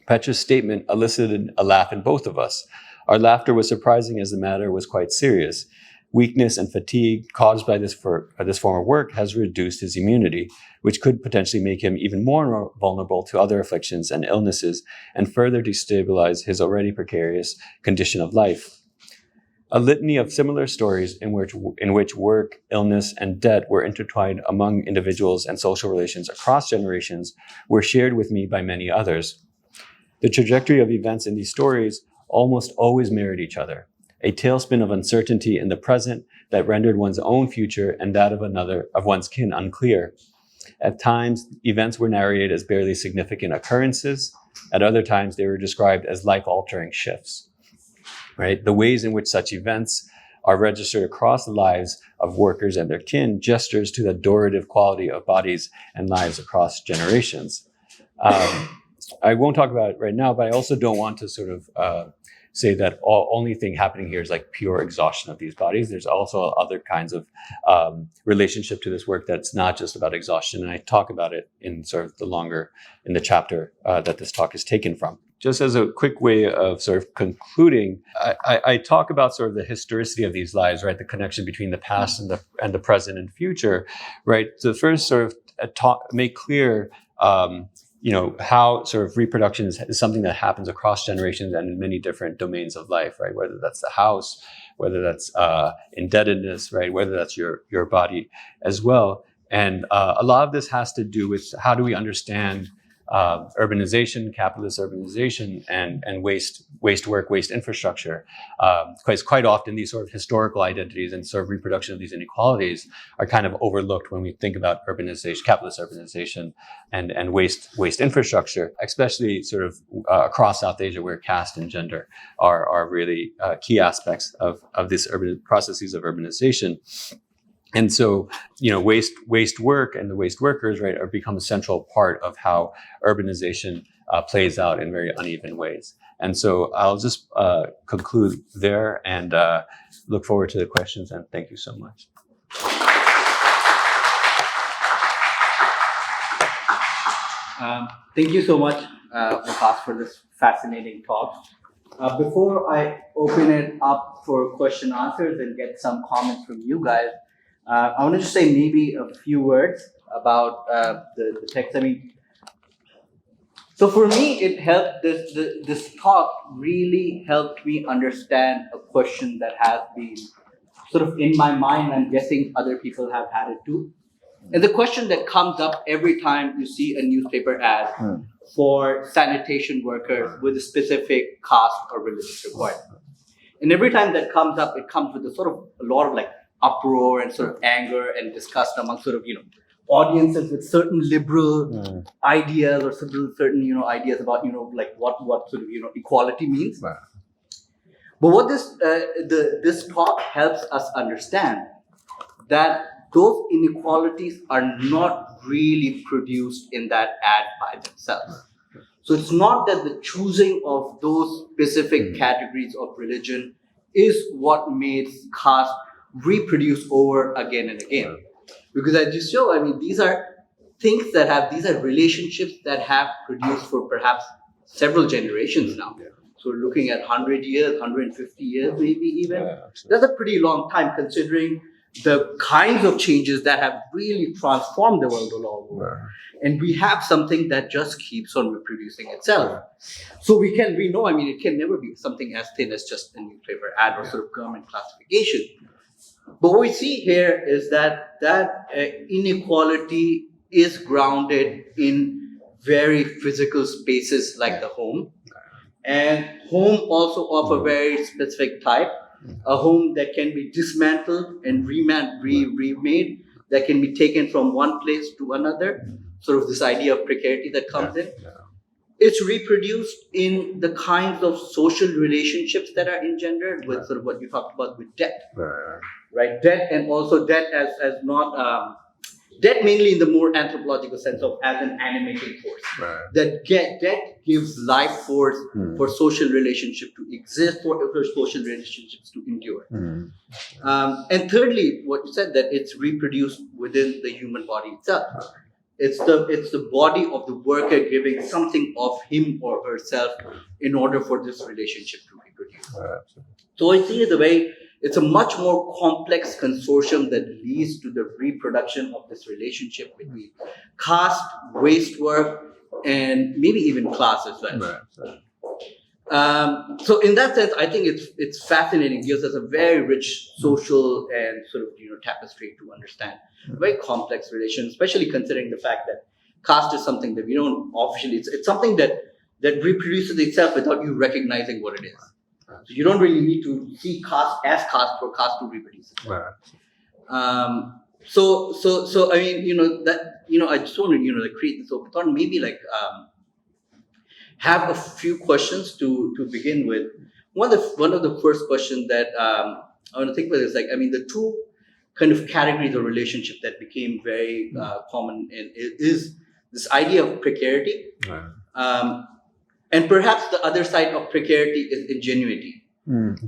Petrus' statement elicited a laugh in both of us. Our laughter was surprising as the matter was quite serious. Weakness and fatigue caused by this form of work has reduced his immunity, which could potentially make him even more vulnerable to other afflictions and illnesses and further destabilize his already precarious condition of life. A litany of similar stories in which work, illness, and debt were intertwined among individuals and social relations across generations were shared with me by many others. The trajectory of events in these stories almost always mirrored each other. a tailspin of uncertainty in the present that rendered one's own future and that of one's kin unclear. At times, events were narrated as barely significant occurrences. At other times, they were described as life-altering shifts. Right? The ways in which such events are registered across the lives of workers and their kin gestures to the durative quality of bodies and lives across generations. I won't talk about it right now, but I also don't want to sort of say that only thing happening here is like pure exhaustion of these bodies. There's also other kinds of relationship to this work that's not just about exhaustion. And I talk about it in sort of in the chapter that this talk is taken from. Just as a quick way of sort of concluding, I talk about sort of the historicity of these lives, right? The connection between the past and the present and future, right? To first sort of make clear how sort of reproduction is something that happens across generations and in many different domains of life, right? Whether that's the house, whether that's indebtedness, right? Whether that's your body as well. And a lot of this has to do with how do we understand urbanization, capitalist urbanization, and waste work, waste infrastructure. Because quite often these sort of historical identities and sort of reproduction of these inequalities are kind of overlooked when we think about urbanization, capitalist urbanization, and waste infrastructure, especially sort of across South Asia, where caste and gender are really key aspects of this urban processes of urbanization. And so, waste work and the waste workers, right, are become a central part of how urbanization plays out in very uneven ways. And so I'll just conclude there and look forward to the questions, and thank you so much. Thank you so much, Vikas, for this fascinating talk. Before I open it up for question answers and get some comments from you guys, I want to just say maybe a few words about the text. I mean, so for me, it helped. This talk really helped me understand a question that has been sort of in my mind. I'm guessing other people have had it too. And the question that comes up every time you see a newspaper ad for sanitation workers with a specific caste or religious requirement. And every time that comes up, it comes with a lot of like uproar and sort of anger and disgust among sort of, audiences with certain liberal ideas or certain, ideas about, like what sort of, equality means. Right. But what this talk helps us understand that those inequalities are not really produced in that ad by themselves. So it's not that the choosing of those specific categories of religion is what makes caste reproduce over again and again. Because as you show, I mean, these are these are relationships that have produced for perhaps several generations now. Yeah. So we're looking at 100 years, 150 years, maybe even. Yeah, that's a pretty long time considering the kinds of changes that have really transformed the world all over. Yeah. And we have something that just keeps on reproducing itself. So we know, I mean, it can never be something as thin as just a newspaper ad or sort of government classification. But what we see here is that inequality is grounded in very physical spaces like the home. And home also of a very specific type, a home that can be dismantled and remade, that can be taken from one place to another, sort of this idea of precarity that comes in. It's reproduced in the kinds of social relationships that are engendered with sort of what you talked about with debt. Right, debt, and also debt as not debt mainly in the more anthropological sense of as an animating force. Right. That debt gives life force for social relationship to exist, for social relationships to endure. And thirdly, what you said, that it's reproduced within the human body itself. It's the body of the worker giving something of him or herself in order for this relationship to reproduce. So I see it's a much more complex consortium that leads to the reproduction of this relationship between caste, waste work, and maybe even class as well. So in that sense, I think it's fascinating. It gives us a very rich social and sort of tapestry to understand. Very complex relation, especially considering the fact that caste is something that we don't officially. It's something that reproduces itself without you recognizing what it is. So you don't really need to see caste as caste for caste to reproduce. So I mean, I just want to, like create this open thought, maybe like have a few questions to begin with. One of the first questions that I want to think about is like, I mean, the two kind of categories of relationship that became very common is this idea of precarity. And perhaps the other side of precarity is ingenuity.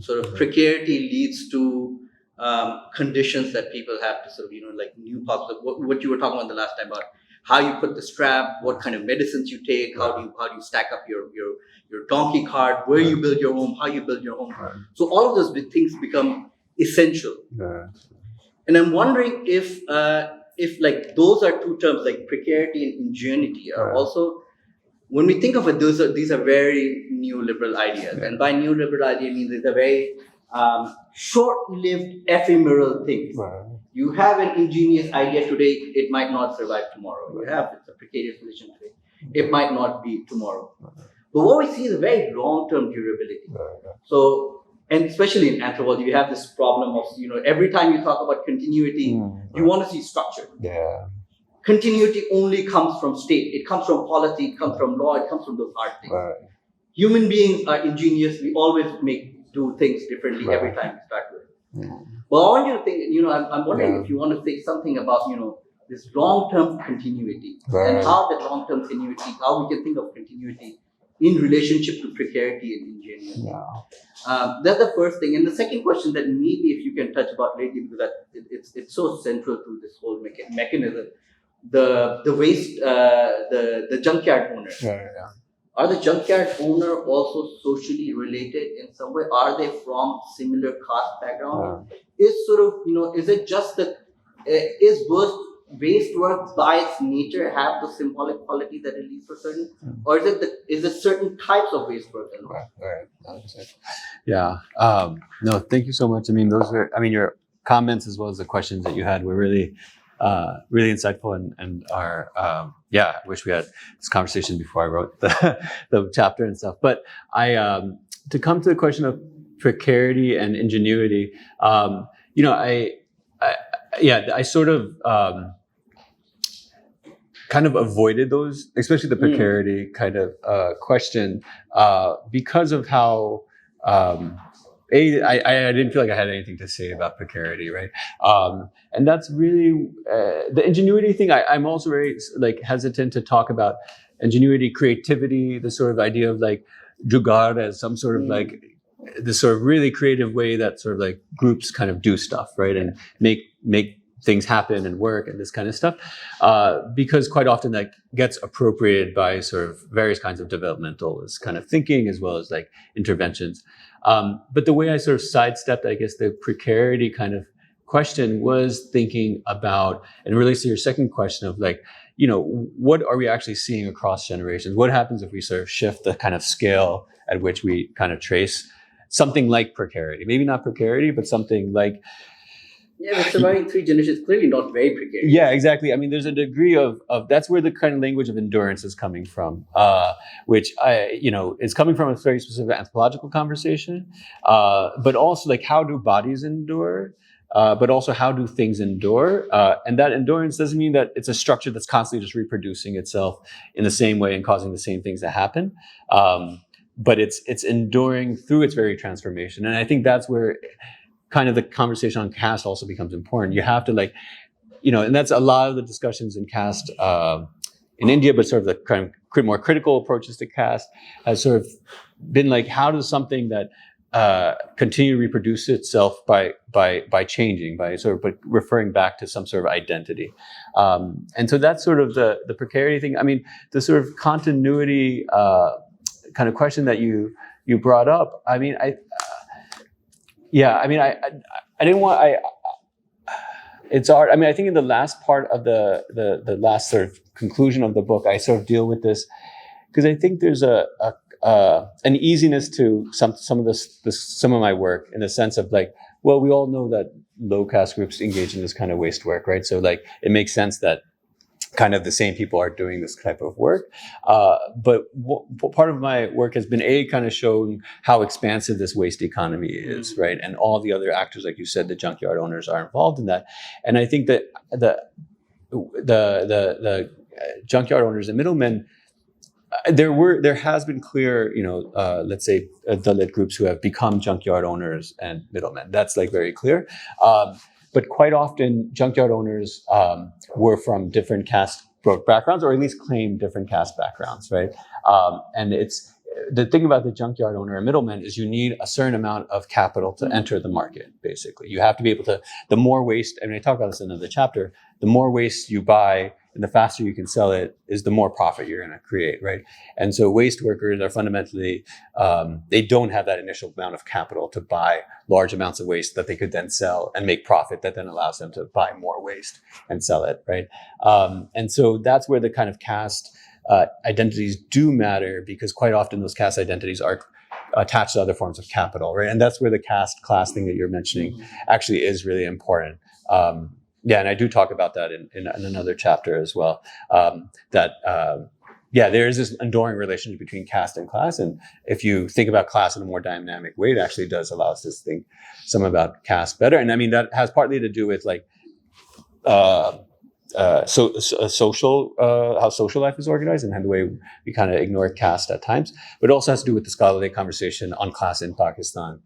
Sort of precarity leads to conditions that people have to sort of, like new possible, what you were talking about the last time about how you put the strap, what kind of medicines you take, how do you stack up your donkey cart, where you build your home, how you build your home. So all of those big things become essential. And I'm wondering if like those are two terms like precarity and ingenuity are also, when we think of it, these are very neoliberal ideas. And by neoliberal idea means it's a very short-lived ephemeral thing. You have an ingenious idea today, it might not survive tomorrow. You have it's a precarious position today, it might not be tomorrow. But what we see is a very long-term durability. So, and especially in anthropology, you have this problem of, every time you talk about continuity, you want to see structure. Continuity only comes from state, it comes from policy, it comes from law, it comes from those hard things. Human beings are ingenious, we always do things differently every time we start with it. Well, I want you to think, I'm wondering if you want to say something about, this long-term continuity and how that long-term continuity, how we can think of continuity in relationship to precarity and ingenuity. That's the first thing. And the second question that maybe if you can touch about lately, because it's so central to this whole mechanism, the waste, the junkyard owner. Are the junkyard owner also socially related in some way? Are they from similar caste background? Is sort of, is it just that, is waste work by its nature have the symbolic quality that it leads for certain? Or is it certain types of waste work alone? Yeah. No, thank you so much. I mean, your comments as well as the questions that you had were really insightful and are, I wish we had this conversation before I wrote the chapter and stuff. But to come to the question of precarity and ingenuity, I sort of kind of avoided those, especially the precarity kind of question, because of how I didn't feel like I had anything to say about precarity, right? And that's really the ingenuity thing. I'm also very hesitant to talk about ingenuity, creativity, the sort of idea of like jugaad as some sort of like this sort of really creative way that sort of like groups kind of do stuff, right? And make things happen and work and this kind of stuff, because quite often that gets appropriated by sort of various kinds of developmentalist kind of thinking as well as like interventions. But the way I sort of sidestepped, I guess, the precarity kind of question was thinking about, and it relates to your second question of like, what are we actually seeing across generations? What happens if we sort of shift the kind of scale at which we kind of trace something like precarity? Maybe not precarity, but something like... Yeah, but surviving 3 generations is clearly not very precarious. Yeah, exactly. I mean, there's a degree of that's where the kind of language of endurance is coming from, which is coming from a very specific anthropological conversation, but also like how do bodies endure, but also how do things endure, and that endurance doesn't mean that it's a structure that's constantly just reproducing itself in the same way and causing the same things to happen, but it's enduring through its very transformation, and I think that's where kind of the conversation on caste also becomes important. You have to and that's a lot of the discussions in caste in India, but sort of the kind of more critical approaches to caste has sort of been like, how does something that continue to reproduce itself by changing, by sort of referring back to some sort of identity. And so that's sort of the precarity thing. I mean, the sort of continuity kind of question that you brought up, I mean, I didn't want, it's hard. I mean, I think in the last part of the last sort of conclusion of the book, I sort of deal with this because I think there's an easiness to some of my work in the sense of like, well, we all know that low caste groups engage in this kind of waste work, right? So like, it makes sense that kind of the same people are doing this type of work. But part of my work has been kind of showing how expansive this waste economy is, right? And all the other actors, like you said, the junkyard owners are involved in that. And I think that the junkyard owners and middlemen, there has been clear, let's say Dalit groups who have become junkyard owners and middlemen. That's like very clear. But quite often, junkyard owners were from different caste backgrounds, or at least claim different caste backgrounds, right? And it's the thing about the junkyard owner and middleman is you need a certain amount of capital to enter the market. Basically, you have to be able to. The more waste, and I talk about this in another chapter. The more waste you buy, and the faster you can sell it, is the more profit you're going to create, right? And so waste workers are fundamentally, they don't have that initial amount of capital to buy large amounts of waste that they could then sell and make profit that then allows them to buy more waste and sell it, right? And so that's where the kind of caste identities do matter, because quite often those caste identities are attached to other forms of capital, right? And that's where the caste class thing that you're mentioning actually is really important. Yeah, and I do talk about that in another chapter as well. There is this enduring relationship between caste and class. And if you think about class in a more dynamic way, it actually does allow us to think some about caste better. And I mean, that has partly to do with like social, how social life is organized and the way we kind of ignore caste at times. But it also has to do with the scholarly conversation on class in Pakistan.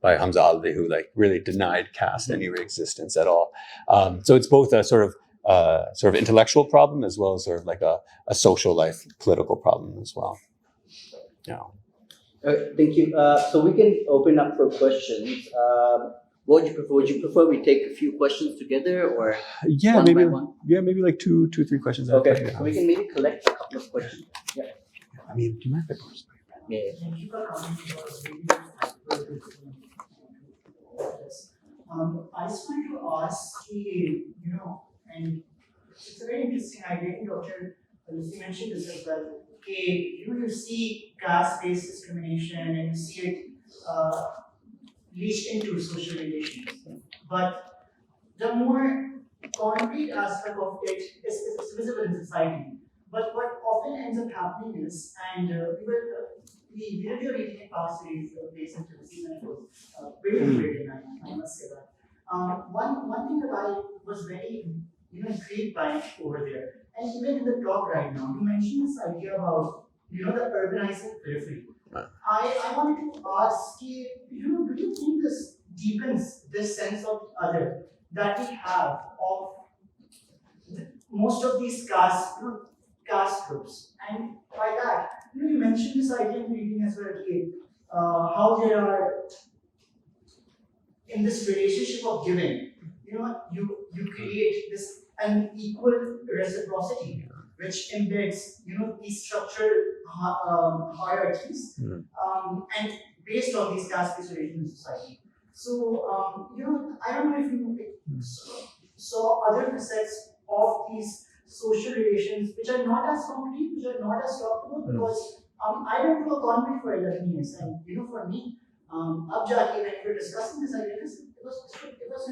By Hamza Alvi, who like really denied caste any existence at all. So it's both a sort of intellectual problem as well as sort of like a social life, political problem as well. Yeah. Thank you. So we can open up for questions. What would you prefer? Would you prefer we take a few questions together, or one by one? Maybe like two, 3 questions. Okay, so we can maybe collect a couple of questions. Yeah. I mean, do you mind if I pause? Yeah. Thank you for coming I just wanted to ask you, and it's a very interesting idea. Dr. Lucy mentioned this as well. Okay, you see caste-based discrimination and you see it leached into social relations. But the more concrete aspect of it is visible in society. But what often ends up happening is, and we did your reading in past series based on privacy, and it was very liberating, I must say that. One thing that I was very intrigued by over there, and even in the talk right now, you mentioned this idea about the urbanizing periphery. I wanted to ask you, do you think this deepens this sense of the other that we have of most of these caste groups? And by that, you mentioned this idea in reading as well, how there are in this relationship of giving, you create this unequal reciprocity, which embeds, these structural hierarchies, and based on these caste-based relations in society. So, I don't know if you saw other facets of these social relations which are not as concrete, which are not as talked about, because I went to a convent for 11 years, and for me, up Jaki, when we were discussing this idea, it was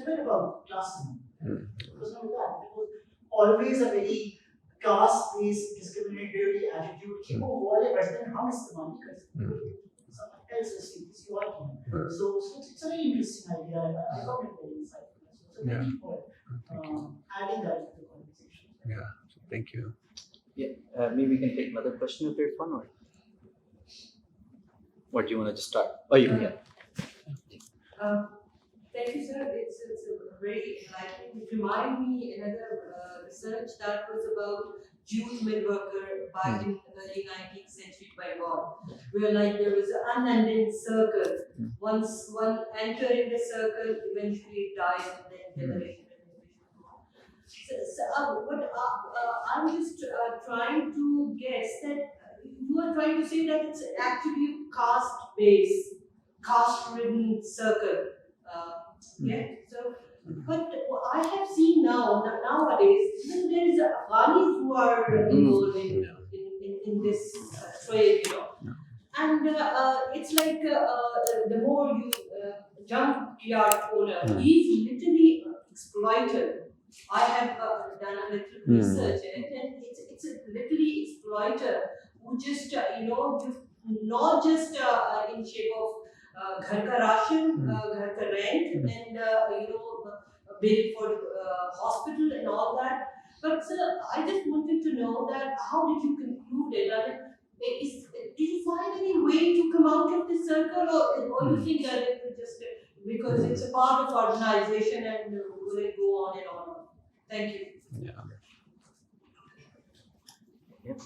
never about classism. It was not that. It was always a very caste-based discriminatory attitude. So it's a very interesting idea. I found it very insightful. So thank you for adding that to the conversation. Yeah, thank you. Yeah, maybe we can take another question if there's one, or do you want to just start? Oh, you can. Thank you, sir. It's very enlightening. It reminded me another research that was about Jewish mill worker back in the early 19th century by God, where there was an unending circle. Once one entered in the circle, eventually it dies, and then generation. I'm just trying to guess that you are trying to say that it's actually caste-based, caste-ridden circle. So, but I have seen nowadays, even there is Afghanis who are involved in this trade, and it's like the more you junkyard owner, he's literally exploited. I have done a little research, exploiter who just, not just in shape of घर का ration, घर का rent, and bill for hospital and all that. But sir, I just wanted to know that how did you conclude it? Did you find any way to come out of this circle, or you think that it was just because it's a part of urbanization and will it go on and on? Thank you. Yeah.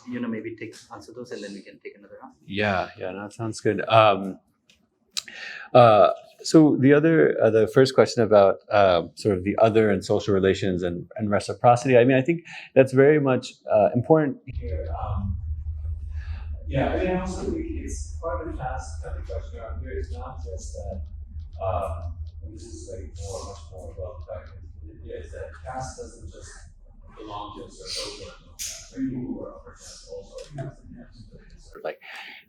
Yeah, maybe answer those and then we can take another round. Yeah, that sounds good. So the first question about sort of the other and social relations and reciprocity. I mean, I think that's very much important here. I mean, I also think it's part of the caste kind of question around here. It's not just that. This is like much more well documented. Is that caste doesn't just belong to a social caste. People who are upper caste also have sort of like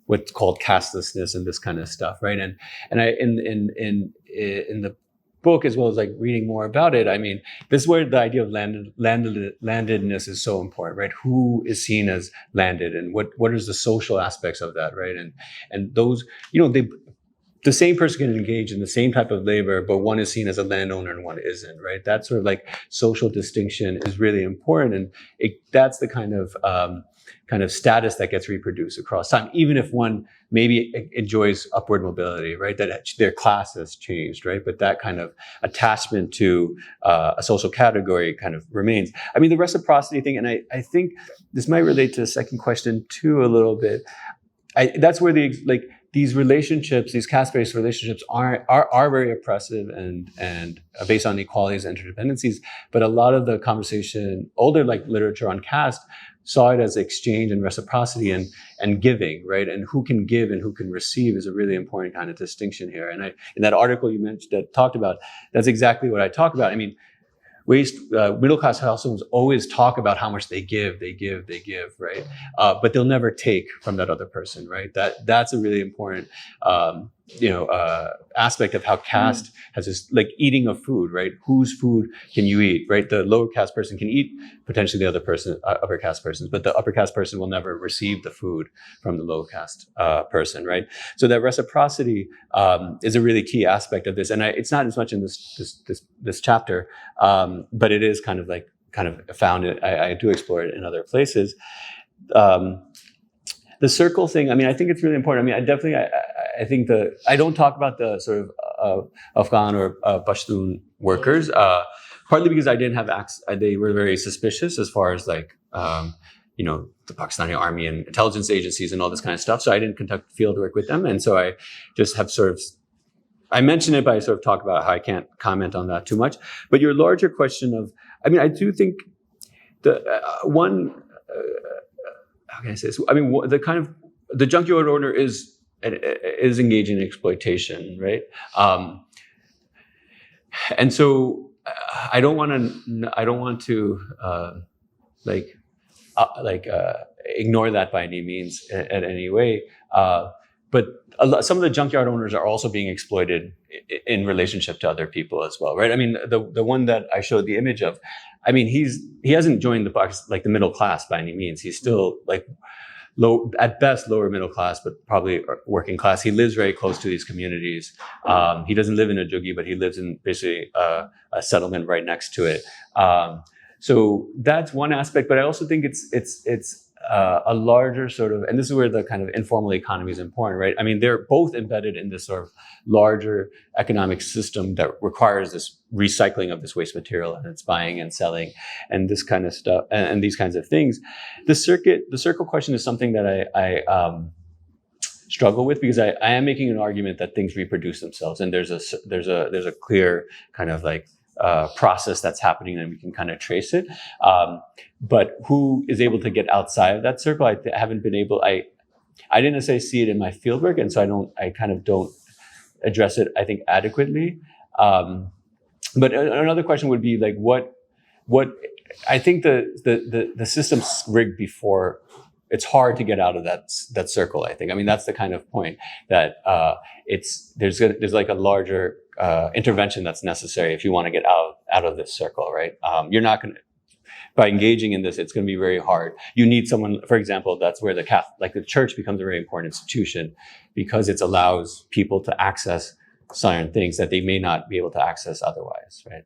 what's called castelessness and this kind of stuff, right? And I in the book, as well as like reading more about it, I mean, this is where the idea of landedness is so important, right? Who is seen as landed, and what is the social aspects of that, right? And those, the same person can engage in the same type of labor, but one is seen as a landowner and one isn't, right? That sort of like social distinction is really important, and that's the kind of status that gets reproduced across time, even if one maybe enjoys upward mobility, right? That their class has changed, right? But that kind of attachment to a social category kind of remains. I mean, the reciprocity thing, and I think this might relate to the second question too a little bit. That's where these relationships, these caste-based relationships are very oppressive and based on inequalities and interdependencies. But a lot of the conversation, older like literature on caste, saw it as exchange and reciprocity and giving, right? And who can give and who can receive is a really important kind of distinction here. And in that article you mentioned that talked about, that's exactly what I talk about. I mean, middle class households always talk about how much they give, right? But they'll never take from that other person, right? That's a really important, aspect of how caste has this, like eating of food, right? Whose food can you eat, right? The lower caste person can eat potentially the other person, upper caste persons, but the upper caste person will never receive the food from the low caste person, right? So that reciprocity is a really key aspect of this, and it's not as much in this chapter, but it is kind of found. I do explore it in other places. The circle thing, I mean, I think it's really important. I mean, I think I don't talk about the sort of Afghan or Pashtun workers, partly because I didn't have access. They were very suspicious as far as like, the Pakistani army and intelligence agencies and all this kind of stuff. So I didn't conduct field work with them. And so I just have I mention it, but I sort of talk about how I can't comment on that too much. But your larger question of, I mean, I do think how can I say this? I mean, the junkyard owner is engaging in exploitation, right? And so I don't want to ignore that by any means at any way. But some of the junkyard owners are also being exploited in relationship to other people as well, right? I mean, the one that I showed the image of, I mean, he hasn't joined the middle class by any means. He's still like low, at best, lower middle class, but probably working class. He lives very close to these communities. He doesn't live in a juggi, but he lives in basically a settlement right next to it. So that's one aspect, but I also think it's a larger sort of, and this is where the kind of informal economy is important, right? I mean, they're both embedded in this sort of larger economic system that requires this recycling of this waste material and its buying and selling and this kind of stuff and these kinds of things. The circle question is something that I struggle with because I am making an argument that things reproduce themselves, and there's a clear kind of like process that's happening, and we can kind of trace it. But who is able to get outside of that circle? I haven't been able. I didn't necessarily see it in my fieldwork, and so I kind of don't address it, I think, adequately. But another question would be like, what I think the system's rigged before. It's hard to get out of that circle, I think. I mean, that's the kind of point that there's like a larger intervention that's necessary if you want to get out of this circle, right? You're not going to, by engaging in this, it's going to be very hard. You need someone, for example, that's where the church becomes a very important institution because it allows people to access certain things that they may not be able to access otherwise, right?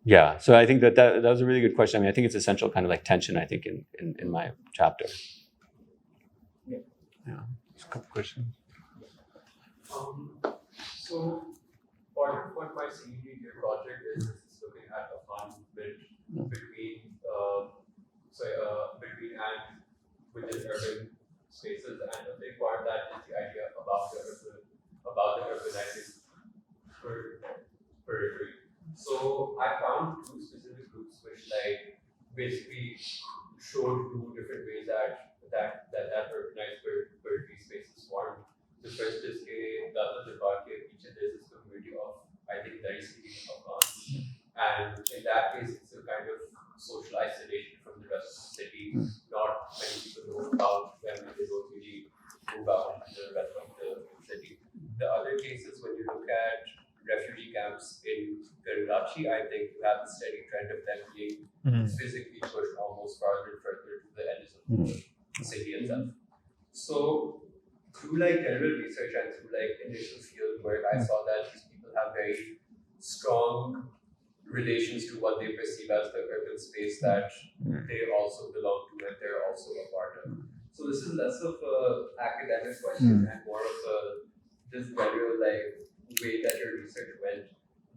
Yeah, so I think that was a really good question. I mean, I think it's essential kind of like tension, I think, in my chapter. Yeah, just a couple questions. So part of what my senior year project is looking at a fund bridge between between and within urban spaces, and a big part of that is the idea about the urbanizing periphery. So I found two specific groups which like basically showed two different ways that urbanized periphery spaces form. The first is the other part here, each of this is a community of, I think, very cities of us. And in that case, it's a kind of social isolation from the rest of the city. Not many people know about when they don't really move out to the rest of the city. The other cases, when you look at refugee camps in Karachi, I think you have a steady trend of them being physically pushed almost farther and further to the edges of the city itself. So through like general research and through like initial field work, I saw that these people have very strong relations to what they perceive as the urban space that they also belong to and they're also a part of. So this is less of a academic question and more of a just general like way that your research went.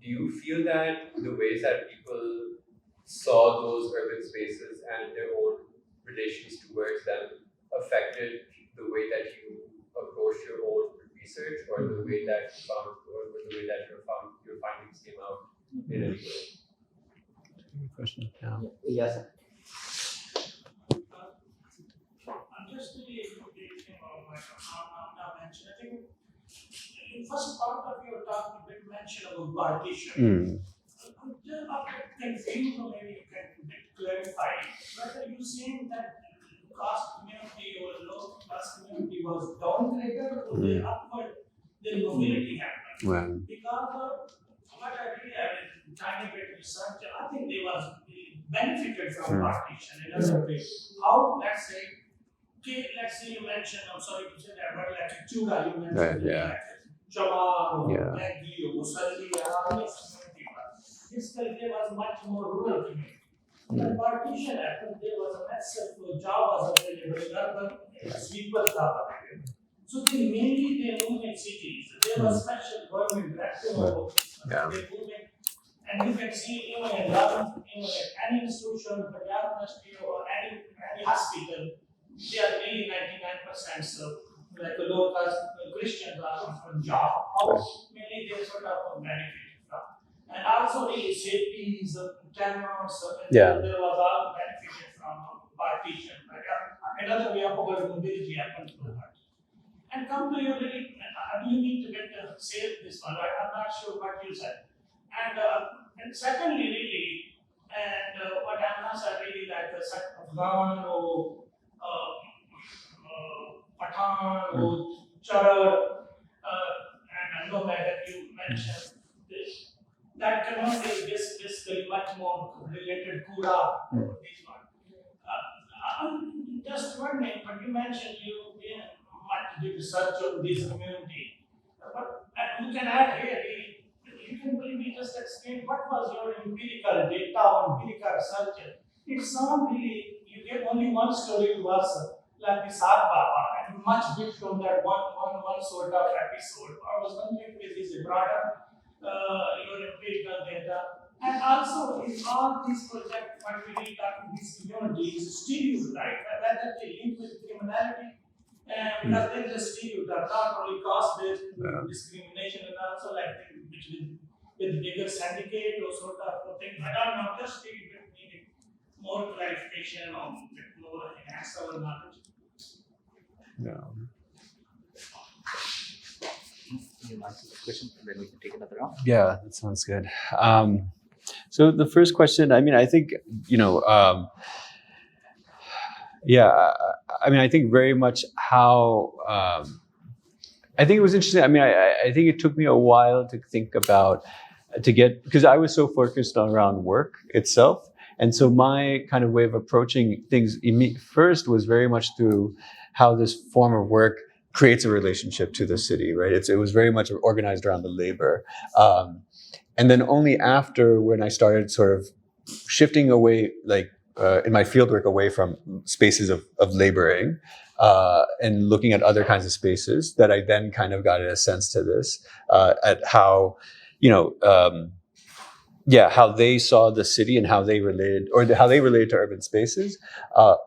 Do you feel that the ways that people saw those urban spaces and their own relations towards them affected the way that you approach your own research, or the way that you found, or the way that your findings came out in any way? Good question. Yeah. Yes. I'm just really thinking about what Amna mentioned. I think in first part of your talk, you did mention about partition. I'm just confused, or maybe you can clarify whether you're saying that caste community or low caste community was downgraded or the upward, the mobility happened. Well, Because what I really have trying to get research, I think they benefited from partition in other ways. How, let's say you mentioned, I'm sorry to say that, but like Chuda, you mentioned, like Chamar or Magdi or Musalli, this culture was much more rural community. When partition happened, there was a massive job was available in urban, sweepers job available. So they moved in cities. There was special government directive about they moving. And you can see even in LUMS, even at any institution, Punjab University or any hospital, they are really 99% so like a low caste Christians are from job. Mainly they sort of benefited from. And also really safeties, tenants, there was all benefited from partition. Another way of mobility happened to that. And come to your really, you need to get save this one. I'm not sure what you said. And secondly, really, and what I'm said really like a set of Afghan or Pathan or Char, and no matter you mentioned this. That community is basically much more related to this one. I'm just wondering, but you mentioned you didn't much did research on this community. But you can add here, you can maybe just explain what was your empirical data or empirical research. It sounds really, you get only one story to us, like the Saat Baba, and much bit from that one sort of episode. I was wondering if this is a broader your empirical data, and also in all these projects, what we really talking these communities, stereotype, whether they link with criminality, because there is a stereotype, not only caste-based discrimination, and also like with bigger syndicate or sort of thing. I don't know, just needing more clarification or more enhance our knowledge. You answer the question, and then we can take another round. Yeah, that sounds good. So the first question, I mean, I think, I think very much how, I think it was interesting. I mean, I think it took me a while to think about, because I was so focused on around work itself. And so my kind of way of approaching things first was very much through how this form of work creates a relationship to the city, right? It was very much organized around the labor. And then only after, when I started sort of shifting away, like in my fieldwork, away from spaces of laboring and looking at other kinds of spaces, that I then kind of got a sense to this, at how, how they saw the city and how they related, or how they related to urban spaces,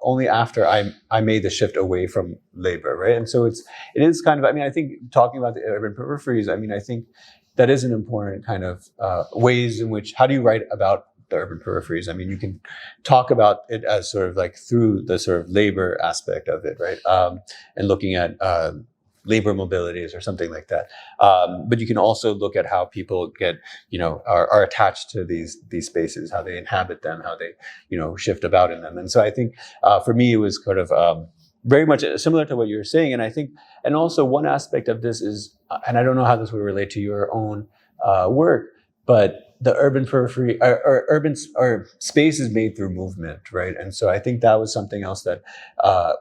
only after I made the shift away from labor, right? And so it is kind of, I mean, I think talking about the urban peripheries, I mean, I think that is an important kind of ways in which, how do you write about the urban peripheries? I mean, you can talk about it as sort of like through the sort of labor aspect of it, right? And looking at labor mobilities or something like that. But you can also look at how people get, are attached to these spaces, how they inhabit them, how they, shift about in them. And so I think for me, it was kind of very much similar to what you were saying. And I think, and also one aspect of this is, and I don't know how this would relate to your own work, but the urban periphery or space is made through movement, right? And so I think that was something else that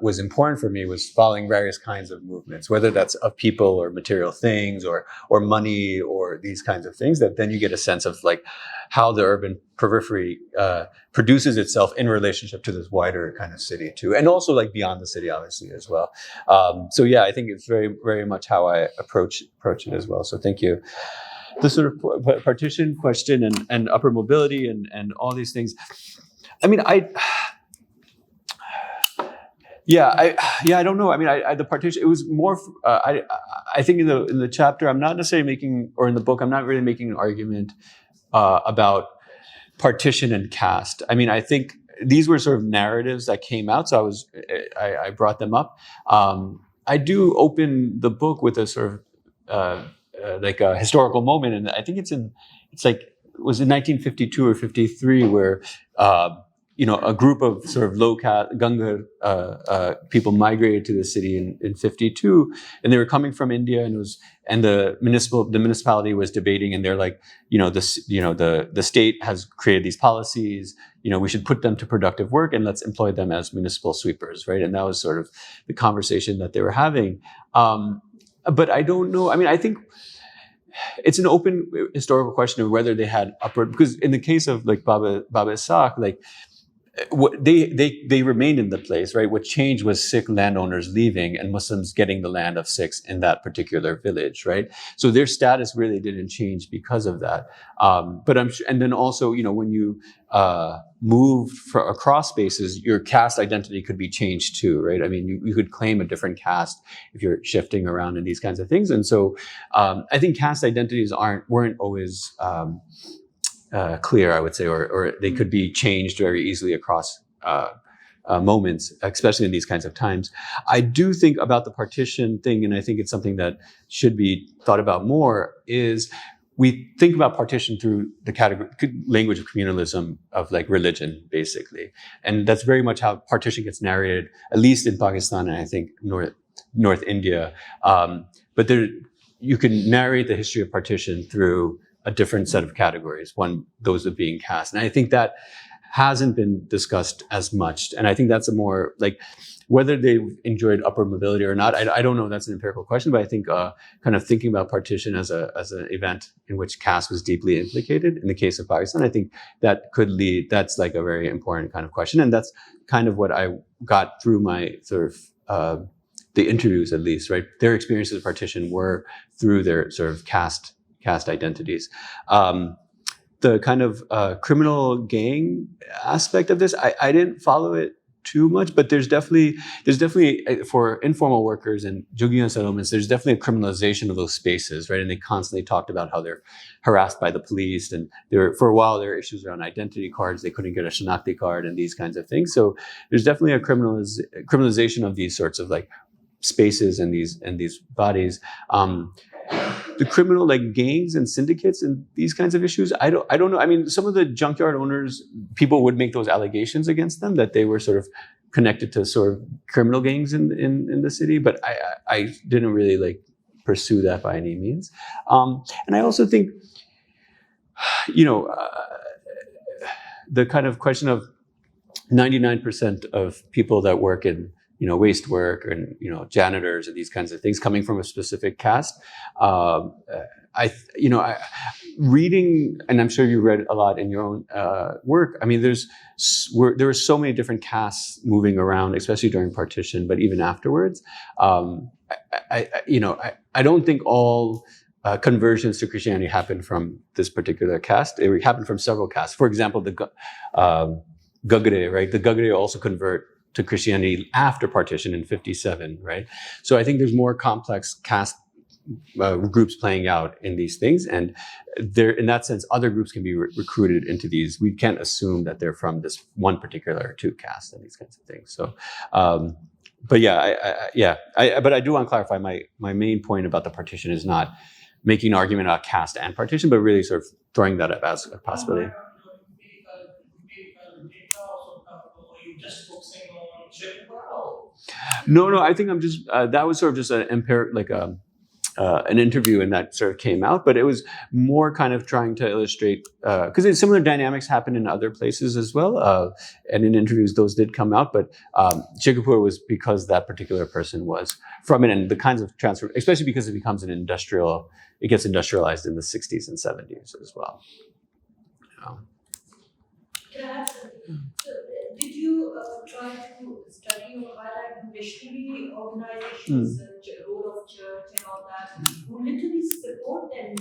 was important for me, was following various kinds of movements, whether that's of people or material things or money or these kinds of things, that then you get a sense of like how the urban periphery produces itself in relationship to this wider kind of city too, and also like beyond the city, obviously, as well. So yeah, I think it's very, very much how I approach it as well. So thank you. The sort of partition question and upper mobility and all these things. I mean, I don't know. I mean, the partition, it was more, I think in the chapter, I'm not necessarily making, or in the book, I'm not really making an argument about partition and caste. I mean, I think these were sort of narratives that came out, so I brought them up. I do open the book with a sort of like a historical moment, and I think it was in 1952 or 53 where a group of sort of low caste Gangar people migrated to the city in 52, and they were coming from India, and the municipality was debating, and they're like, the state has created these policies, we should put them to productive work and let's employ them as municipal sweepers, right? And that was sort of the conversation that they were having. But I don't know. I mean, I think it's an open historical question of whether they had upward, because in the case of like Baba Ishaq, like they remained in the place, right? What changed was Sikh landowners leaving and Muslims getting the land of Sikhs in that particular village, right? So their status really didn't change because of that. But I'm sure, and then also, when you move across spaces, your caste identity could be changed too, right? I mean, you could claim a different caste if you're shifting around in these kinds of things. And so I think caste identities weren't always clear, I would say, or they could be changed very easily across moments, especially in these kinds of times. I do think about the partition thing, and I think it's something that should be thought about more, is we think about partition through the language of communalism, of like religion, basically. And that's very much how partition gets narrated, at least in Pakistan and I think North India. But you can narrate the history of partition through a different set of categories, those of being caste. And I think that hasn't been discussed as much. And I think that's a more like, whether they've enjoyed upper mobility or not, I don't know, that's an empirical question, but I think kind of thinking about partition as an event in which caste was deeply implicated, in the case of Pakistan, I think that's like a very important kind of question. And that's kind of what I got through my sort of, the interviews at least, right? Their experiences of partition were through their sort of caste identities. The kind of criminal gang aspect of this, I didn't follow it too much, but there's definitely for informal workers and Juggian settlements, there's definitely a criminalization of those spaces, right? And they constantly talked about how they're harassed by the police, and for a while there were issues around identity cards. They couldn't get a Shanakti card and these kinds of things. So there's definitely a criminalization of these sorts of like spaces and these bodies. The criminal like gangs and syndicates and these kinds of issues, I don't know. I mean, some of the junkyard owners, people would make those allegations against them that they were sort of connected to sort of criminal gangs in the city, but I didn't really like pursue that by any means. And I also think, the kind of question of 99% of people that work in, waste work and, janitors and these kinds of things coming from a specific caste. Reading, and I'm sure you read a lot in your own work. I mean, there were so many different castes moving around, especially during partition, but even afterwards. I don't think all conversions to Christianity happened from this particular caste. It happened from several castes. For example, the Gagre, right? The Gagre also convert to Christianity after partition in 57, right? So I think there's more complex caste groups playing out in these things, and there, in that sense, other groups can be recruited into these. We can't assume that they're from this one particular two caste and these kinds of things. So, but yeah, but I do want to clarify my main point about the partition is not making an argument about caste and partition, but really sort of throwing that up as a possibility. Just focusing on Chicago? No, I think I'm just that was sort of just an interview, and that sort of came out, but it was more kind of trying to illustrate because similar dynamics happen in other places as well, and in interviews those did come out. But Chikapur was because that particular person was from it, and the kinds of transfer, especially because it becomes it gets industrialized in the 60s and 70s as well. Can I ask, did you try to study or highlight missionary organizations, role of church and all that, who literally support them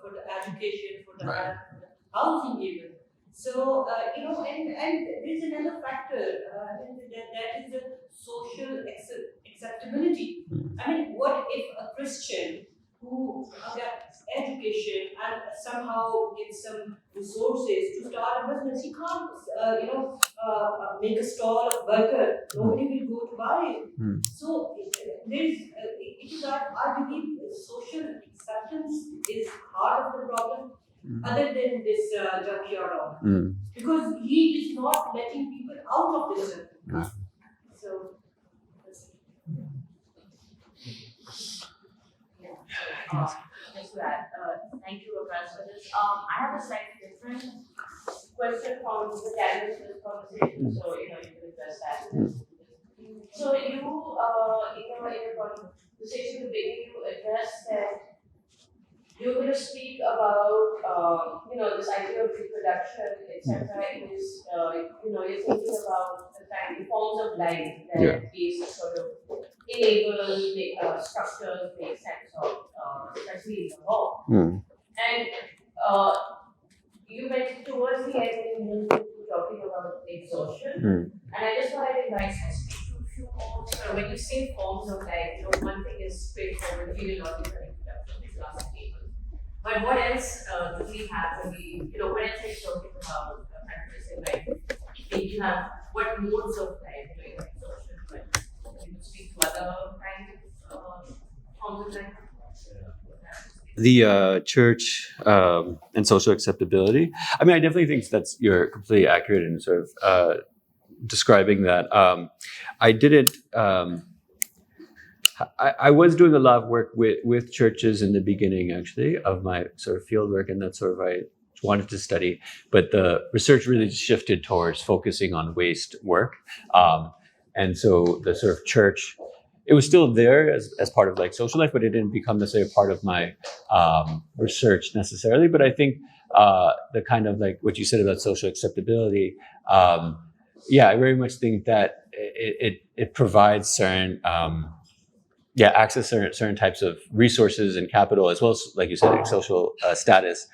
for the education, for the health, for the housing even? So, and there's another factor, that is the social acceptability. I mean, what if a Christian who gets education and somehow gets some resources to start a business, he can't, make a stall of burger. Nobody will go to buy it. So it is that I believe social acceptance is part of the problem, other than this junkyard owner, because he is not letting people out of this circle. So. Just to add, thank you, Akash, for this. I have a slightly different question from the candidates conversation, so you can address that. So you, in a conversation at the beginning, you addressed that you're going to speak about, this idea of reproduction, etc. Is, you're thinking about the kind of forms of life that these sort of enable structures make sense of, especially in Lahore. And you went towards the end and moved to talking about exhaustion. And I just wanted to invite you to speak to a few more. So when you say forms of life, one thing is straightforward genealogical reproduction, which last table. But what else do we have when what else are you talking about practicing life? You have what modes of life, exhaustion, but can you speak to other kinds of forms of life? The church and social acceptability. I mean, I definitely think you're completely accurate in sort of describing that. I didn't. I was doing a lot of work with churches in the beginning, actually, of my sort of field work, and that's sort of I wanted to study. But the research really shifted towards focusing on waste work, and so the sort of church. It was still there as part of like social life, but it didn't become necessarily a part of my research necessarily. But I think the kind of like what you said about social acceptability, I very much think that it provides certain access to certain types of resources and capital, as well as, like you said, social status.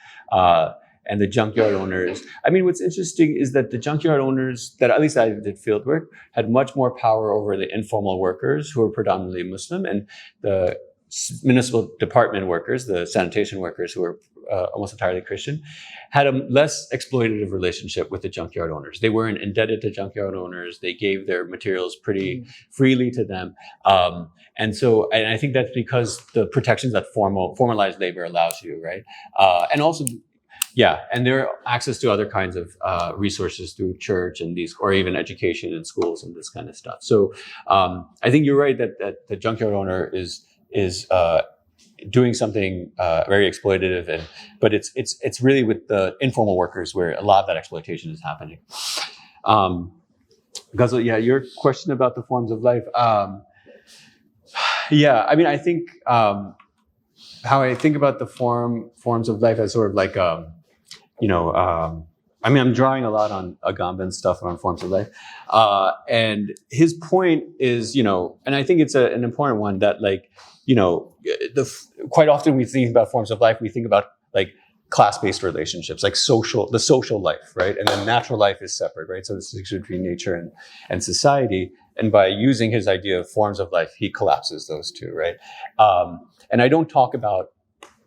And the junkyard owners. I mean, what's interesting is that the junkyard owners, that at least I did field work, had much more power over the informal workers who were predominantly Muslim, and the municipal department workers, the sanitation workers who were almost entirely Christian, had a less exploitative relationship with the junkyard owners. They weren't indebted to junkyard owners. They gave their materials pretty freely to them. And I think that's because the protections that formalized labor allows you, right? And also, and there are access to other kinds of resources through church and or even education in schools and this kind of stuff. So I think you're right that the junkyard owner is doing something very exploitative, but it's really with the informal workers where a lot of that exploitation is happening. Ghazal, yeah, your question about the forms of life. Yeah, I mean, I think how I think about the forms of life as sort of like, I mean, I'm drawing a lot on Agamben's stuff around forms of life. And his point is, and I think it's an important one that like, quite often we think about forms of life, we think about like class-based relationships, like the social life, right? And then natural life is separate, right? So this is between nature and society. And by using his idea of forms of life, he collapses those two, right? And I don't talk about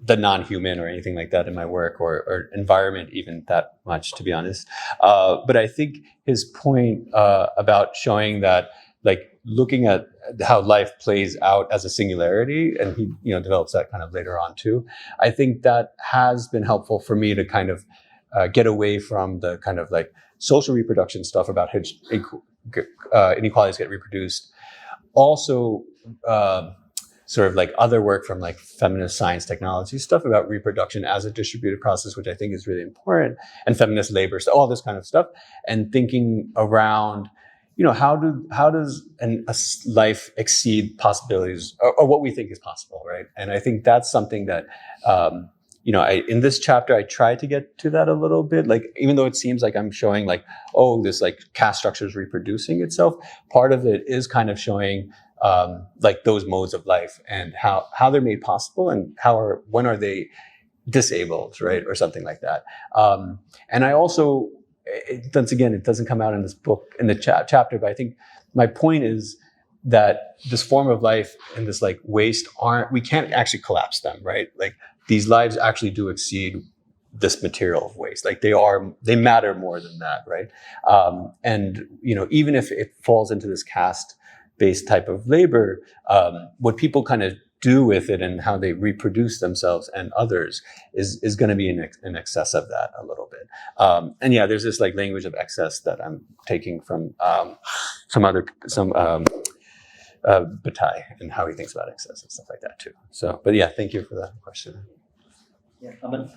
the non-human or anything like that in my work or environment even that much, to be honest. But I think his point about showing that, like looking at how life plays out as a singularity, and he develops that kind of later on too. I think that has been helpful for me to kind of get away from the kind of like social reproduction stuff about inequalities get reproduced. Also, sort of like other work from like feminist science technology stuff about reproduction as a distributed process, which I think is really important, and feminist labor, so all this kind of stuff, and thinking around, how does a life exceed possibilities or what we think is possible, right? And I think that's something that, in this chapter, I try to get to that a little bit. Like, even though it seems like I'm showing like, this like caste structure is reproducing itself, part of it is kind of showing like those modes of life and how they're made possible and when are they disabled, right? Or something like that. And I also, once again, it doesn't come out in this book, in the chapter, but I think my point is that this form of life and this like waste we can't actually collapse them, right? Like these lives actually do exceed this material of waste. Like they matter more than that, right? And, even if it falls into this caste-based type of labor, what people kind of do with it and how they reproduce themselves and others is going to be in excess of that a little bit. And yeah, there's this like language of excess that I'm taking from some Bataille and how he thinks about excess and stuff like that too. So, but yeah, thank you for that question. Yeah, Aman.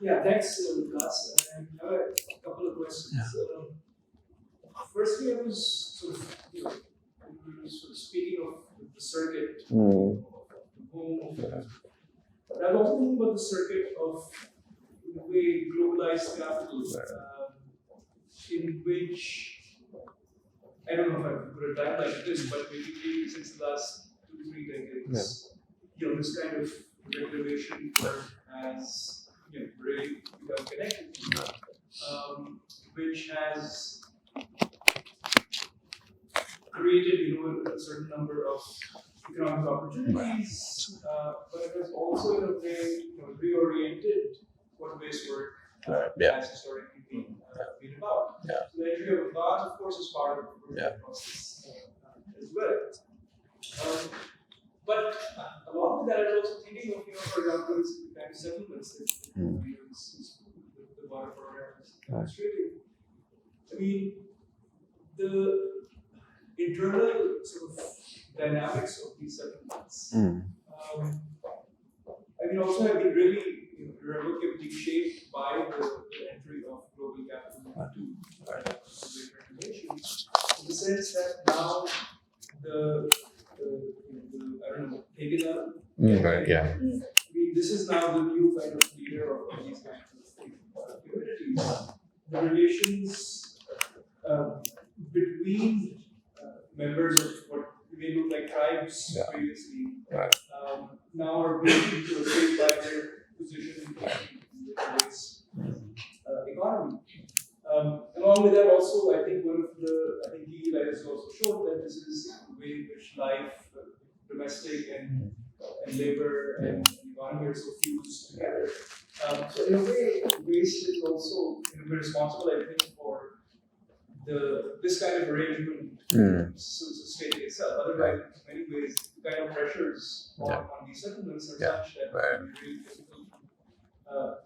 Yeah, thanks, Lucas. And I have a couple of questions. Firstly, I was sort of, speaking of the circuit, of the home of but I was also thinking about the circuit of the way globalized capital, in which, I don't know if I could put a time like this, but maybe since the last 2-3 decades, this kind of regulation has really become connected, which has created a certain number of economic opportunities, but it has also in a way reoriented what base work has historically been about. Yeah. So the entry of class, of course, is part of the process as well. But along with that, I was also thinking of, for example, the kind of settlements that the water program is demonstrating. I mean, the internal sort of dynamics of these settlements, also have been really irrevocably shaped by the entry of global capital into regulation, in the sense that now the Right, yeah. I mean, this is now the new kind of leader of these kinds of communities. The relations between members of what may look like tribes previously now are being shaped by their position in the race economy. Along with that, also, I think he has also shown that this is the way in which life, domestic and labor and economy are so fused together. So in a way, waste is also responsible, I think, for this kind of arrangement sustaining itself. Otherwise, in many ways, the kind of pressures on these settlements are such that it's really difficult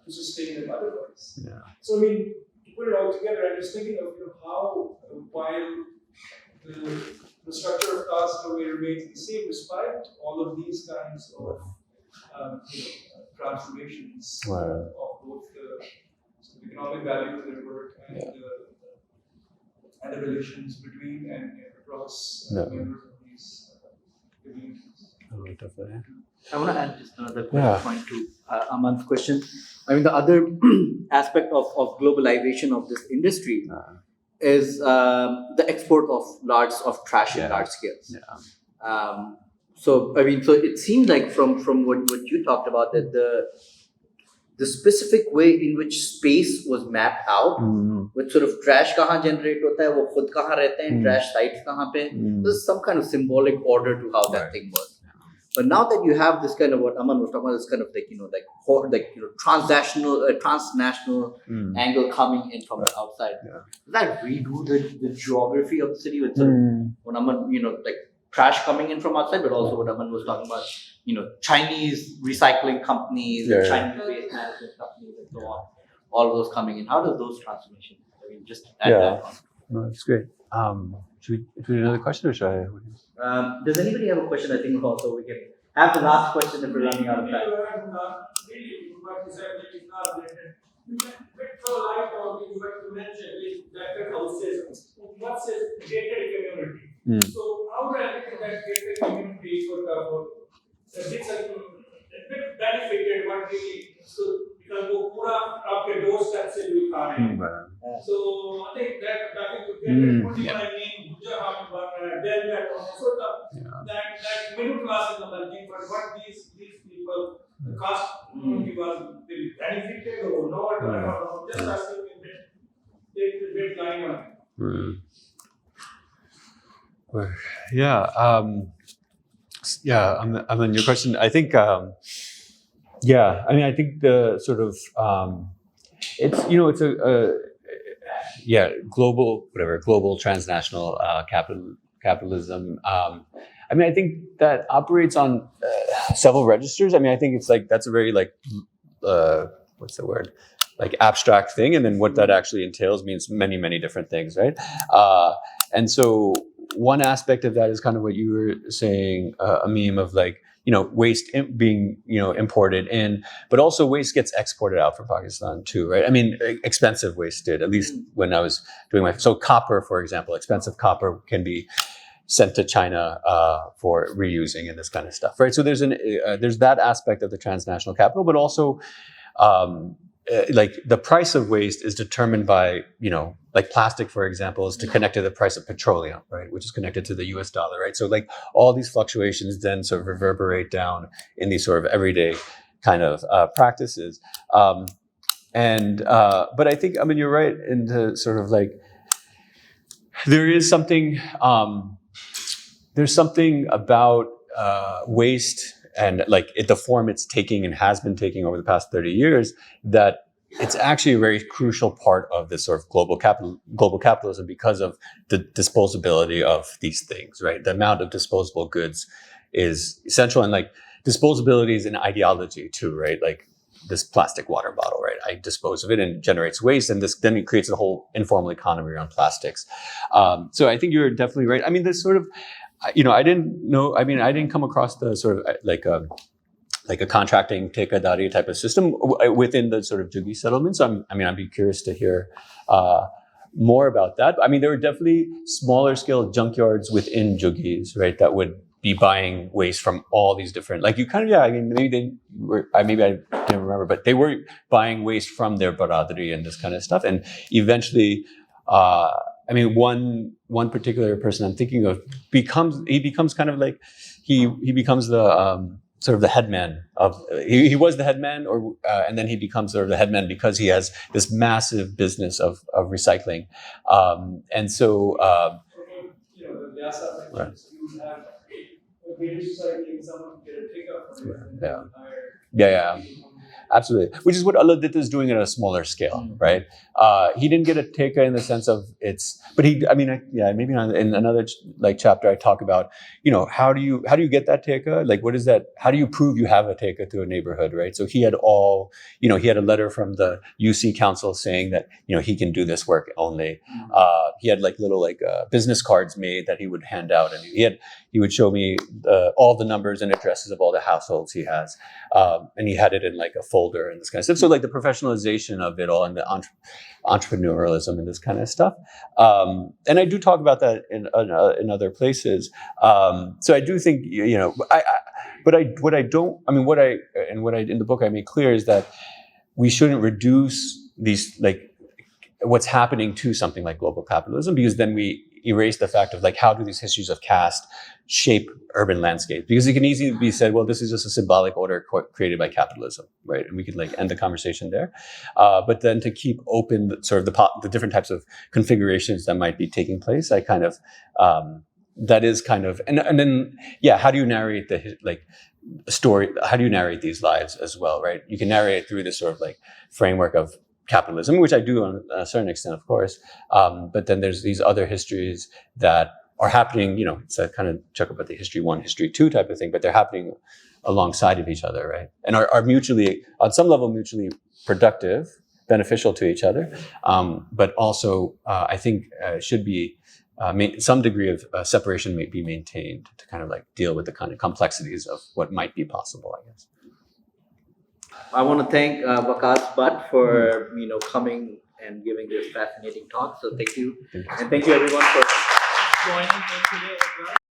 to sustain them otherwise. Yeah. So, I mean, to put it all together, I'm just thinking of how, while the structure of caste in a way remains the same, despite all of these kinds of transformations Wow. of both the economic value of their work and the relations between and across members of these communities. Oh, definitely. I want to add just another Yeah. point to Aman's question. I mean, the other aspect of globalization of this industry is the export of trash in large scales. Yeah. So I mean, so it seems like from what you talked about, that the specific way in which space was mapped out, with sort of trash kahan generate hota hai, wo khud kahan rehte hain, trash sites kahan pe, there's some kind of symbolic order to how that thing was. But now that you have this kind of, what Aman was talking about, this kind of transnational angle coming in from the outside, does that redo the geography of the city with sort of what Aman, trash coming in from outside, but also what Aman was talking about, Chinese recycling companies, and Chinese waste management companies, and so on, all of those coming in. How does those transformations? I mean, just add that on. No, that's great. Should we do another question, or should I? Does anybody have a question? I think also we can have the last question if we're running out of time. Really, what you said is not related. You can throw light on what you mentioned is that houses. What says gated community? So how do I think that gated community would bit benefited what really because वो पूरा आपके doorstep से भी खा रहे हैं. So I think that could be my main then that middle class is emerging, but what these people, the caste community was they benefited or not, I don't know. Just asking take the big line on it. I mean, your question, I think, I mean, I think the sort of, it's global transnational capitalism. I mean, I think that operates on several registers. I mean, I think it's that's a very what's the word? Abstract thing, and then what that actually entails means many, many different things, right? And so one aspect of that is kind of what you were saying, a meme of waste being imported in, but also waste gets exported out from Pakistan too, right? I mean, expensive waste did, at least when I was doing so copper, for example, expensive copper can be sent to China for reusing and this kind of stuff, right? So there's that aspect of the transnational capital, but also the price of waste is determined by, plastic, for example, is connected to the price of petroleum, right? Which is connected to the US dollar, right? So all these fluctuations then sort of reverberate down in these sort of everyday kind of practices. But I think, I mean, you're right in the sort of there is something, there's something about waste and the form it's taking and has been taking over the past 30 years, that it's actually a very crucial part of this sort of global capitalism because of the disposability of these things, right? The amount of disposable goods is essential, and disposability is an ideology too, right? This plastic water bottle, right? I dispose of it and it generates waste, and then it creates a whole informal economy around plastics. So I think you're definitely right. I mean, this sort of, I didn't come across the sort of like a contracting tekadari type of system within the sort of Juggi settlements. I'd be curious to hear more about that. I mean, there were definitely smaller scale junkyards within Juggis, right, that would be buying waste from all these different, maybe they were, maybe I can't remember, but they were buying waste from their baradari and this kind of stuff. And eventually, one particular person I'm thinking of becomes kind of he becomes the sort of the headman of, he was the headman, and then he becomes sort of the headman because he has this massive business of recycling. And so, right. You would have a greater society and someone get a pickup from it. Yeah. Absolutely. Which is what Aladit is doing at a smaller scale, right? He didn't get a teka in the sense of but maybe in another chapter I talk about, how do you get that teka? Like, what is that? How do you prove you have a teka to a neighborhood, right? So he had he had a letter from the UC council saying that, he can do this work only. He had little business cards made that he would hand out, and he would show me all the numbers and addresses of all the households he has. And he had it in a folder and this kind of stuff. So the professionalization of it all and the entrepreneurialism and this kind of stuff. And I do talk about that in other places. So I do think, in the book I make clear is that we shouldn't reduce these, what's happening to something like global capitalism, because then we erase the fact of how do these histories of caste shape urban landscapes, because it can easily be said, well, this is just a symbolic order created by capitalism, right? And we could end the conversation there. But then to keep open the different types of configurations that might be taking place, I kind of, that is kind of, and then, how do you narrate the story? How do you narrate these lives as well, right? You can narrate it through this framework of capitalism, which I do on a certain extent, of course. But then there's these other histories that are happening, it's a kind of Chakrabarti history 1, history 2 type of thing, but they're happening alongside of each other, right? And are mutually, on some level, mutually productive, beneficial to each other. But also, I think should be some degree of separation may be maintained to kind of deal with the kind of complexities of what might be possible, I guess. I want to thank Waqas Butt for coming and giving this fascinating talk. So thank you, and thank you everyone for joining me today as well.